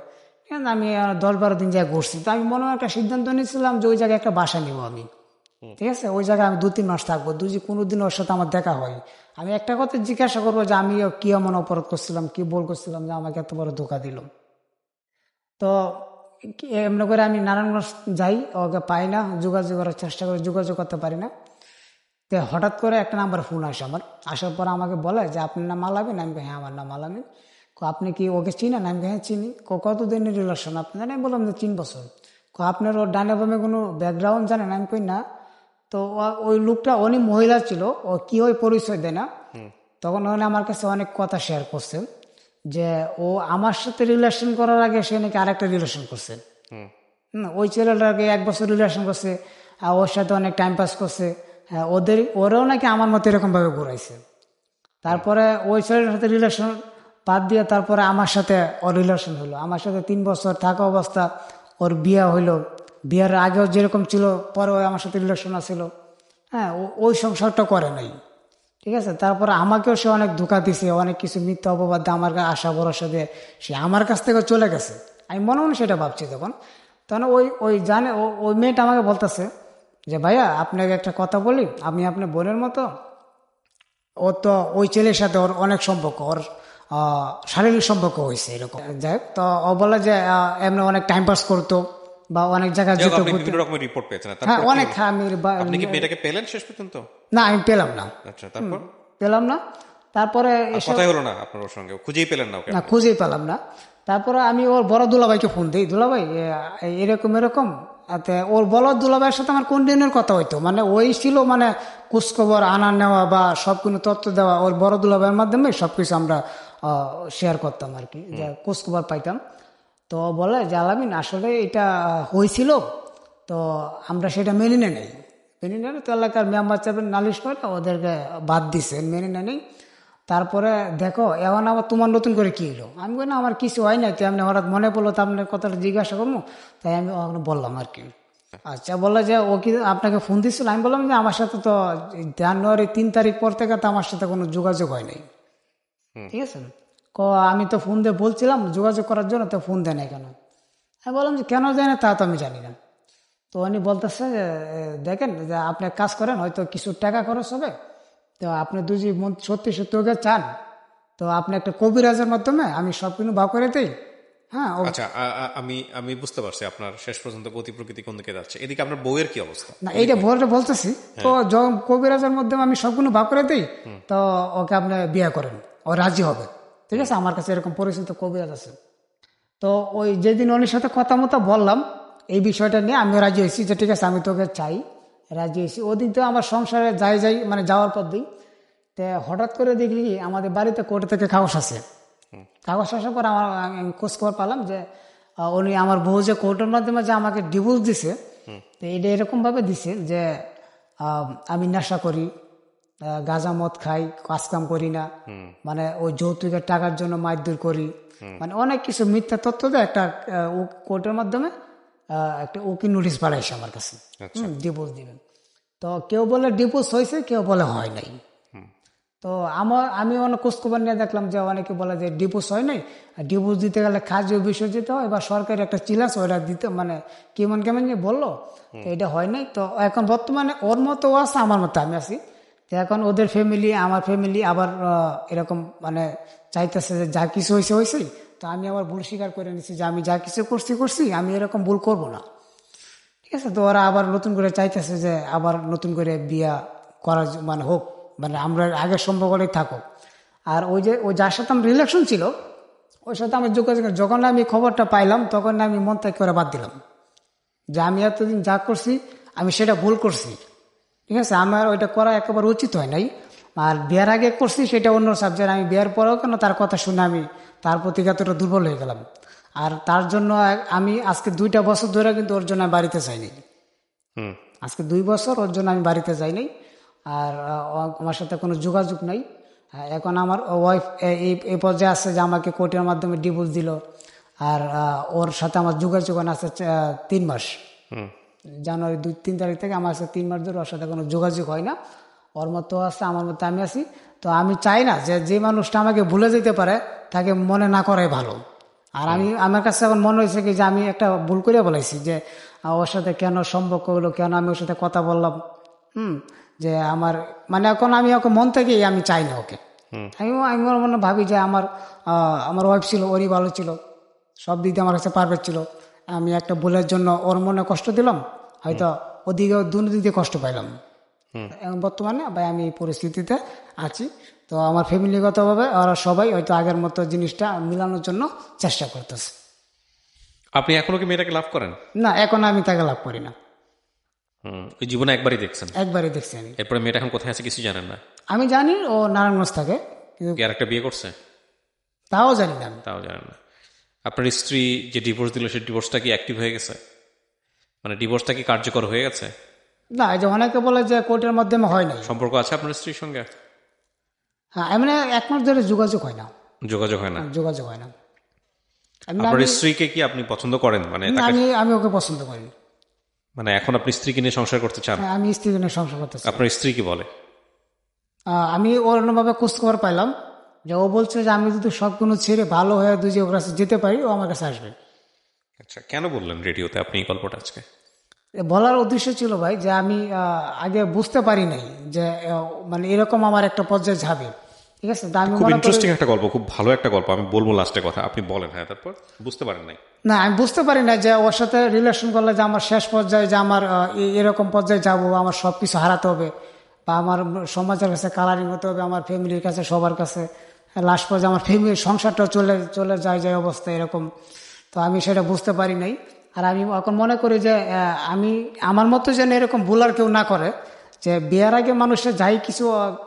আমি 10-12 দিন যা ঘুরছি। তো আমি মনে হয় একটা সিদ্ধান্ত নিয়েছিলাম যে ওই জায়গায় একটা বাসা নিব আমি, ঠিক আছে। ওই জায়গায় আমি 2-3 মাস থাকবো, কোনোদিন ওর সাথে আমার দেখা হয়, আমি একটা কথা জিজ্ঞাসা করবো যে আমি কি এমন অপরাধ করছিলাম, কি ভুল করছিলাম যে আমাকে এত বড় ধোকা দিল। তো এমনি করে আমি নারায়ণগঞ্জ যাই, ওকে পাই না, যোগাযোগ করার চেষ্টা করি, যোগাযোগ করতে পারি না। তো হঠাৎ করে একটা নাম্বার ফোন আসে আমার, আসার পর আমাকে বলে যে আপনার নাম আলামিন। আমি হ্যাঁ আমার নাম আলামিন। আপনি কি ওকে চিনেন? আমি হ্যাঁ চিনি। কতদিনের রিলেশন আপনার? আমি বললাম যে 3 বছর। আপনার ওর ডানে বামে কোনো ব্যাকগ্রাউন্ড জানেন? আমি কই না। তো ওই লোকটা অনেক মহিলা ছিল, ও কি ওই পরিচয় দেয় না। তখন ওখানে আমার কাছে অনেক কথা শেয়ার করছে যে ও আমার সাথে রিলেশন করার আগে সে নাকি আরেকটা রিলেশন করছে। ওই ছেলেটাকে 1 বছর রিলেশন করছে, আর ওর সাথে অনেক টাইম পাস করছে। হ্যাঁ, ওরাও নাকি আমার মতো এরকম ভাবে ঘুরাইছে। তারপরে ওই ছেলেটার সাথে রিলেশন বাদ দিয়ে তারপরে আমার সাথে ওর রিলেশন হলো। আমার সাথে 3 বছর থাকা অবস্থা ওর বিয়ে হইলো। বিয়ের আগেও যেরকম ছিল, পরেও আমার সাথে রিলেশন আছিল। হ্যাঁ, ওই সংসারটা করে নাই, ঠিক আছে। তারপরে আমাকেও সে অনেক ধোঁকা দিছে, অনেক কিছু মিথ্যা অপবাদ দিয়ে আমার আশা ভরসা দিয়ে সে আমার কাছ থেকে চলে গেছে। আমি মনে মনে সেটা ভাবছি তখন। তখন ওই জানে ওই মেয়েটা আমাকে বলতেছে যে ভাইয়া আপনাকে একটা কথা বলি, আমি আপনার বোনের মতো। ও তো ওই ছেলের সাথে ওর অনেক সম্পর্ক, ওর শারীরিক সম্পর্ক হয়েছে এরকম। যাই হোক, তো ও বলে যে এমনি অনেক টাইম পাস করতো বা অনেক জায়গায় যাই হোক, যেত আপনি ঘুরতে। বিভিন্ন রকমের রিপোর্ট পেয়েছেন, হ্যাঁ, তারপর কি অনেক। হলো? আমি আপনি কি মেয়েটাকে পেলেন শেষ পর্যন্ত? না, আমি পেলাম না। আচ্ছা, তারপর পেলাম না। তারপরে আর কথাই হলো না আপনার ওর সঙ্গে? খুঁজেই পেলেন না ওকে? না, খুঁজেই পেলাম না। তারপরে আমি ওর বড় দুলাভাইকে ফোন দিই, দুলাভাই এরকম এরকম। ওর বড় দুলাভাইয়ের সাথে আমার কোন দিনের কথা হইতো, মানে ওই ছিল মানে খোঁজখবর আনা নেওয়া বা সব কোনো তথ্য দেওয়া, ওর বড় দুলাভাইয়ের মাধ্যমে সবকিছু আমরা শেয়ার করতাম আর কি, যে খোঁজখবর পাইতাম। তো বলে যে আলামিন আসলে এটা হয়েছিল, তো আমরা সেটা মেনে নেই। মেনে নেই তো এলাকার মেম্বার চাপের নালিশ করে ওদেরকে বাদ দিছে, মেনে নেই। তারপরে দেখো এখন আবার তোমার নতুন করে কি হলো? আমি বলি না, আমার কিছু হয় না, তো এমনি হঠাৎ মনে পড়লো, তো আপনার কথাটা জিজ্ঞাসা করবো, তাই আমি ওখানে বললাম আর কি। আচ্ছা, বললো যে ও কি আপনাকে ফোন দিচ্ছিল? আমি বললাম যে আমার সাথে তো জানুয়ারি 3 তারিখ পর থেকে তো আমার সাথে কোনো যোগাযোগ হয় নাই, ঠিক আছে। আমি তো ফোন দিয়ে বলছিলাম যোগাযোগ করার জন্য, তো ফোন দেয় নাই কেন? আমি বললাম যে কেন দেয় না তা তো আমি জানি না। তো উনি বলতেছে যে দেখেন যে আপনি কাজ করেন, হয়তো কিছু টাকা খরচ হবে, তো আপনি যদি সত্যি সত্যি ওকে চান, তো আপনি একটা কবিরাজের মাধ্যমে আমি সব কিছু ভাগ করে দিই। হ্যাঁ আচ্ছা, আমি আমি বুঝতে পারছি আপনার শেষ পর্যন্ত গতি প্রকৃতি কোন দিকে যাচ্ছে। এদিকে আপনার বউয়ের কি অবস্থা? না, এইটা বলতেছি। তো যখন কবিরাজের মাধ্যমে আমি সবগুলো ভাগ করে দিই, তো ওকে আপনি বিয়ে করেন, ও রাজি হবে। ঠিক আছে, আমার কাছে এরকম পরিচিত কবিরাজ আছে। তো ওই যেদিন ওর সাথে কথা মতো বললাম এই বিষয়টা নিয়ে, আমি রাজি হয়েছি যে ঠিক আছে আমি তোকে চাই, রাজি হয়েছি। ওদিক তো আমার সংসারে যাই মানে যাওয়ার পর দিই, তো হঠাৎ করে দেখি কি আমাদের বাড়িতে কোর্ট থেকে কাগজ আসে। কাগজ আসার পর আমি খোঁজ খবর পেলাম যে উনি আমার বউ যে কোর্টের মাধ্যমে যে আমাকে ডিভোর্স দিছে, তো এটা এরকমভাবে দিছে যে আমি নেশা করি, গাঁজা মদ খাই, কাজকাম করি না, মানে ওই যৌতুকের টাকার জন্য মারধর করি, মানে অনেক কিছু মিথ্যা তথ্য দিয়ে একটা কোর্টের মাধ্যমে একটা উকিল নোটিশ পাঠাইছে আমার কাছে, ডিভোর্স দিবেন। তো কেউ বলে ডিভোর্স হয়েছে, কেউ বলে হয় নাই। তো আমি অনেক খোঁজখবর নিয়ে দেখলাম যে অনেকে বলে যে ডিভোর্স হয় নাই, ডিভোর্স দিতে গেলে খাজি অফিসে যেতে হয় বা সরকারি একটা চিলাস ওটা দিতে, মানে কেমন যে বললো, তো এটা হয় নাই। তো এখন বর্তমানে ওর মতো আছে, আমার মতো আমি আছি। তো এখন ওদের ফ্যামিলি আমার ফ্যামিলি আবার এরকম মানে চাইতেছে যে যা কিছু হয়েছে। তো আমি আবার ভুল স্বীকার করে নিচ্ছি যে আমি যা কিছু করছি আমি এরকম ভুল করব না। ঠিক আছে, তো ওরা আবার নতুন করে চাইতেছে যে আবার নতুন করে বিয়া করার মানে হোক, মানে আমরা আগের সম্পর্কটাই থাকো। আর ওই যার সাথে আমার রিলেশন ছিল ওর সাথে আমার যোগাযোগ, যখন আমি খবরটা পাইলাম তখন আমি মন ত্যাগ করে বাদ দিলাম যে আমি এতদিন যা করছি আমি সেটা ভুল করছি। ঠিক আছে, আমার ওইটা করা একেবারে উচিত হয় নাই। আর বিয়ার আগে করছি সেটা অন্য সাবজেক্ট, আমি বিয়ার পরেও কেন তার কথা শুনে আমি তার প্রতি এতটা দুর্বল হয়ে গেলাম। আর তার জন্য আমি আজকে 2টা বছর ধরে কিন্তু ওর জন্য বাড়িতে যাইনি। আজকে 2 বছর ওর জন্য আমি বাড়িতে যাইনি, আর আমার সাথে কোনো যোগাযোগ নাই। এখন আমার ওয়াইফ এই পর্যায়ে আছে যে আমাকে কোর্টের মাধ্যমে ডিভোর্স দিল, আর ওর সাথে আমার যোগাযোগ আছে 3 মাস। জানুয়ারি 3 তারিখ থেকে আমার সাথে 3 মাস ধরে ওর সাথে কোনো যোগাযোগ হয় না। ওর মতো আছে, আমার মতো আমি আছি। তো আমি চাই না যে মানুষটা আমাকে ভুলে যেতে পারে তাকে মনে না করাই ভালো। আর আমার কাছে এখন মনে হয়েছে কি যে আমি একটা ভুল করে বলেছি যে ওর সাথে কেন সম্পর্ক হলো, কেন আমি ওর সাথে কথা বললাম। যে আমার মানে এখন আমি ওকে মন থেকেই আমি চাই না ওকে। আমি মনে ভাবি যে আমার ওয়াইফ ছিল, ওরই ভালো ছিল, সব দিক দিয়ে আমার কাছে পারফেক্ট ছিল। আমি একটা ভুলের জন্য ওর মনে কষ্ট দিলাম, হয়তো ওদিকে দুদিক দিয়ে কষ্ট পাইলাম। এখন বর্তমানে ভাই আমি এই পরিস্থিতিতে আছি। তো আমার ফ্যামিলিগতভাবে ওরা সবাই হয়তো আগের মতো জিনিসটা মিলানোর জন্য চেষ্টা করতেছে। আপনি এখনো কি মেয়েটাকে লাভ করেন? না, এখন আমি তাকে লাভ করি না। ওই জীবনে একবারই দেখছেন? একবারই দেখছি আমি। এরপরে মেয়েটা এখন কোথায় আছে কিছু জানেন না? আমি জানি ও নারায়ণগঞ্জ থাকে, কিন্তু কি আর একটা বিয়ে করছে? তাও জানি না আমি। তাও জানেন না। আপনার স্ত্রী যে ডিভোর্স দিল সেই ডিভোর্সটা কি অ্যাক্টিভ হয়ে গেছে, মানে ডিভোর্সটা কি কার্যকর হয়ে গেছে? না, এই যে অনেকে বলে যে কোর্টের মাধ্যমে হয় নাই। সম্পর্ক আছে আপনার স্ত্রীর সঙ্গে? হ্যাঁ, এমনি 1 মাস ধরে যোগাযোগ হয় না। যোগাযোগ হয় না? যোগাযোগ হয় না। আপনার স্ত্রীকে কি আপনি পছন্দ করেন? মানে আমি ওকে পছন্দ করি। মানে এখন আপনি স্ত্রীকে নিয়ে সংসার করতে চান? আমি স্ত্রী নিয়ে সংসার করতেছি। আপনার স্ত্রী কি বলে? আমি অন্যভাবে খোঁজ খবর পাইলাম যে ও বলছে যে আমি যদি সবগুলো ছেড়ে ভালো হয়ে দুই যে ওর কাছে যেতে পারি, ও আমার কাছে আসবে। আচ্ছা, কেন বললেন রেডিওতে আপনি এই গল্পটা আজকে? বলার উদ্দেশ্য ছিল ভাই যে আমি আগে বুঝতে পারি নাই যে মানে এরকম আমার একটা পর্যায়ে যাবে। ঠিক আছে, আমি খুব ইন্টারেস্টিং একটা গল্প, খুব ভালো একটা গল্প, আমি বলবো লাস্টে কথা, আপনি বলেন। হ্যাঁ, তারপর বুঝতে পারেন নাই? না, আমি বুঝতে পারি না যে ওর সাথে রিলেশন করলে যে আমার শেষ পর্যায়ে যে আমার এরকম পর্যায়ে যাব, আমার সব কিছু হারাতে হবে বা আমার সমাজের কাছে কালারিং হতে হবে, আমার ফ্যামিলির কাছে, সবার কাছে, লাস্ট পর্যায়ে আমার ফ্যামিলির সংসারটাও চলে যায় অবস্থা এরকম। তো আমি সেটা বুঝতে পারি নাই। আর আমি এখন মনে করি যে আমি আমার মতো যেন এরকম ভুল আর কেউ না করে, যে বিয়ের আগে মানুষের যাই কিছু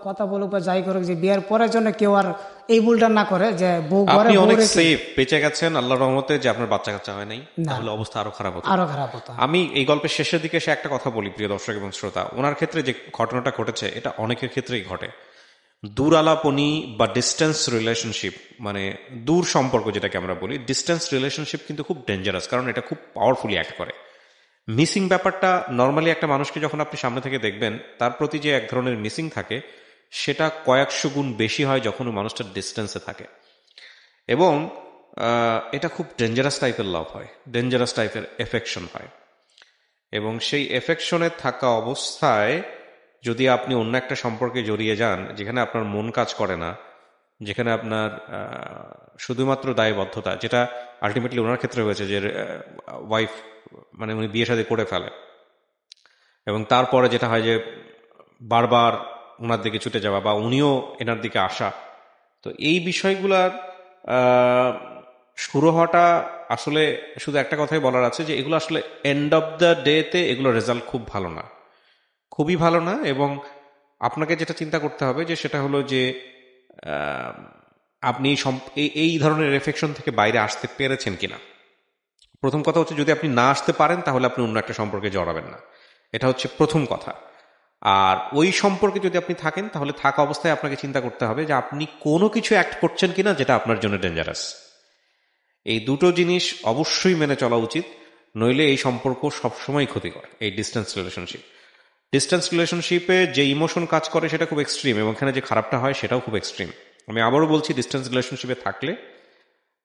কথা বলুক বা যাই করুক, যে বিয়ের পরের জন্য কেউ আর এই ভুলটা না করে যে বউ ঘরে অনেক সেফ বেঁচে গেছেন আল্লাহর রহমতে, যে আপনার বাচ্চা কাচ্চা হয় নাই, তাহলে অবস্থা আরো খারাপ হতো। আমি এই গল্পের শেষের দিকে এসে একটা কথা বলি প্রিয় দর্শক এবং শ্রোতা, ওনার ক্ষেত্রে যে ঘটনাটা ঘটেছে এটা অনেকের ক্ষেত্রেই ঘটে। দূর আলাপনি বা ডিস্টেন্স রিলেশনশিপ, মানে দূর সম্পর্ক যেটাকে আমরা বলি, ডিস্টেন্স রিলেশনশিপ কিন্তু খুব ডেঞ্জারাস, কারণ এটা খুব পাওয়ারফুলি অ্যাক্ট করে। মিসিং ব্যাপারটা নর্মালি একটা মানুষকে যখন আপনি সামনে থেকে দেখবেন, তার প্রতি যে এক ধরনের মিসিং থাকে সেটা কয়েকশো গুণ বেশি হয় যখন ওই মানুষটা ডিস্টেন্সে থাকে। এবং এটা খুব ডেঞ্জারাস টাইপের লাভ হয়, ডেঞ্জারাস টাইপের এফেকশন হয়। এবং সেই এফেকশনে থাকা অবস্থায় যদি আপনি অন্য একটা সম্পর্কে জড়িয়ে যান যেখানে আপনার মন কাজ করে না, যেখানে আপনার শুধুমাত্র দায়বদ্ধতা, যেটা আলটিমেটলি ওনার ক্ষেত্রে হয়েছে যে ওয়াইফ মানে উনি বিয়ে শাদী করে ফেলে, এবং তারপরে যেটা হয় যে বারবার ওনার দিকে ছুটে যাওয়া বা উনিও এনার দিকে আসা। তো এই বিষয়গুলার শুরু হওয়াটা আসলে শুধু একটা কথাই বলার আছে যে এগুলো আসলে এন্ড অফ দ্য ডেতে এগুলো রেজাল্ট খুব ভালো না, খুবই ভালো না। এবং আপনাকে যেটা চিন্তা করতে হবে যে সেটা হলো যে আপনি এই ধরনের রিফ্লেকশন থেকে বাইরে আসতে পেরেছেন কিনা। প্রথম কথা হচ্ছে যদি আপনি না আসতে পারেন তাহলে আপনি অন্য একটা সম্পর্কে জড়াবেন না, এটা হচ্ছে প্রথম কথা। আর ওই সম্পর্কে যদি আপনি থাকেন তাহলে থাকা অবস্থায় আপনাকে চিন্তা করতে হবে যে আপনি কোনো কিছু অ্যাক্ট করছেন কিনা যেটা আপনার জন্য ডেঞ্জারাস। এই দুটো জিনিস অবশ্যই মেনে চলা উচিত, নইলে এই সম্পর্ক সবসময় ক্ষতিকর। এই ডিস্টেন্স রিলেশনশিপে যে ইমোশন কাজ করে সেটা খুব এক্সট্রিম, এবং এখানে যে খারাপটা হয় সেটাও খুব এক্সট্রিম। আমি আবারও বলছি, ডিস্টেন্স রিলেশনশিপে থাকলে,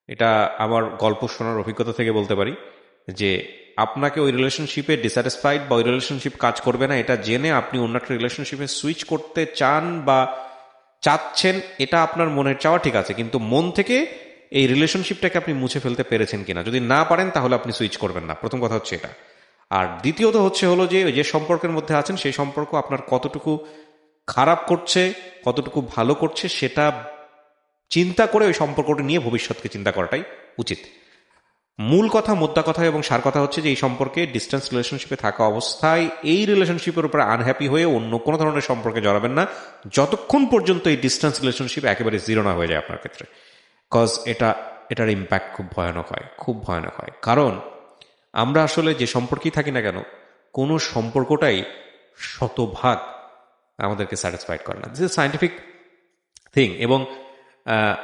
এটা আমার গল্প শোনার অভিজ্ঞতা থেকে বলতে পারি, যে আপনাকে ওই রিলেশনশিপে ডিস্যাটিসফাইড বা ওই রিলেশনশিপ কাজ করবে না এটা জেনে আপনি অন্য একটা রিলেশনশিপে সুইচ করতে চান বা চাচ্ছেন, এটা আপনার মনের চাওয়া ঠিক আছে, কিন্তু মন থেকে এই রিলেশনশিপটাকে আপনি মুছে ফেলতে পেরেছেন কিনা। যদি না পারেন তাহলে আপনি সুইচ করবেন না, প্রথম কথা হচ্ছে এটা। আর দ্বিতীয়ত হলো যে সম্পর্কের মধ্যে আছেন সেই সম্পর্ক আপনার কতটুকু খারাপ করছে কতটুকু ভালো করছে সেটা চিন্তা করে ওই সম্পর্কটা নিয়ে ভবিষ্যৎকে চিন্তা করাটাই উচিত। মূল কথা, মোদ্দা কথা এবং সার কথা হচ্ছে যে এই সম্পর্কে ডিস্টেন্স রিলেশনশিপে থাকা অবস্থায় এই রিলেশনশিপের উপর আনহ্যাপি হয়ে অন্য কোনো ধরনের সম্পর্কে জড়াবেন না যতক্ষণ পর্যন্ত এই ডিস্টেন্স রিলেশনশিপ একেবারে জিরো না হয়ে যায় আপনার ক্ষেত্রে। কজ এটার ইম্প্যাক্ট খুব ভয়ানক হয়। কারণ আমরা আসলে যে সম্পর্কেই থাকি না কেন, কোনো সম্পর্কটাই শতভাগ আমাদেরকে স্যাটিসফাইড করে না। This is scientific thing. এবং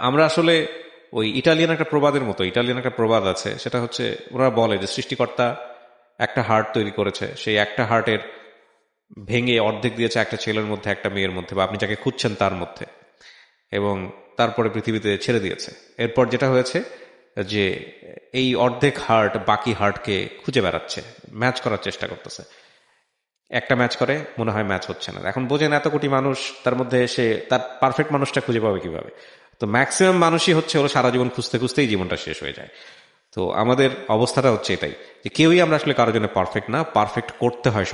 আমরা আসলে ওই ইটালিয়ান একটা প্রবাদ আছে, সেটা হচ্ছে ওরা বলে যে সৃষ্টিকর্তা একটা হার্ট তৈরি করেছে, সেই একটা হার্টের ভেঙে অর্ধেক দিয়েছে একটা ছেলের মধ্যে একটা মেয়ের মধ্যে, বা আপনি যাকে খুঁজছেন তার মধ্যে, এবং তারপরে পৃথিবীতে ছেড়ে দিয়েছে। এরপর যেটা হয়েছে যে এই অর্ধেক হার্ট বাকি হার্টকে খুঁজে বেড়াচ্ছে, ম্যাচ করার চেষ্টা করতেছে। একটা ম্যাচ করে, মনে হয় ম্যাচ হচ্ছে না। এখন বোঝেন এত কোটি মানুষ, তার মধ্যে সে তার পারফেক্ট মানুষটা খুঁজে পাবে কিভাবে? তো ম্যাক্সিমাম মানুষই হলো সারা জীবন খুঁজতে খুঁজতেই জীবনটা শেষ হয়ে যায়। তো আমাদের অবস্থাটা হচ্ছে এটাই, যে কেউই আমরা আসলে কারোর জন্য পারফেক্ট না। পারফেক্ট করতে হয়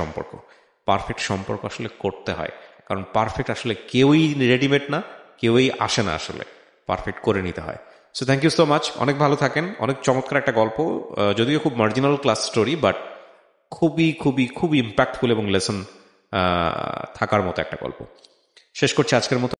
পারফেক্ট সম্পর্ক আসলে করতে হয়, কারণ পারফেক্ট আসলে কেউই রেডিমেড না, কেউই আসে না, আসলে পারফেক্ট করে নিতে হয়। So thank you so much, অনেক ভালো থাকেন। অনেক চমৎকার একটা গল্প, যদিও খুব মার্জিনাল ক্লাস স্টোরি, বাট খুবই খুবই খুবই ইম্প্যাক্টফুল এবং লেসন থাকার মতো একটা গল্প। শেষ করছি আজকের মতো।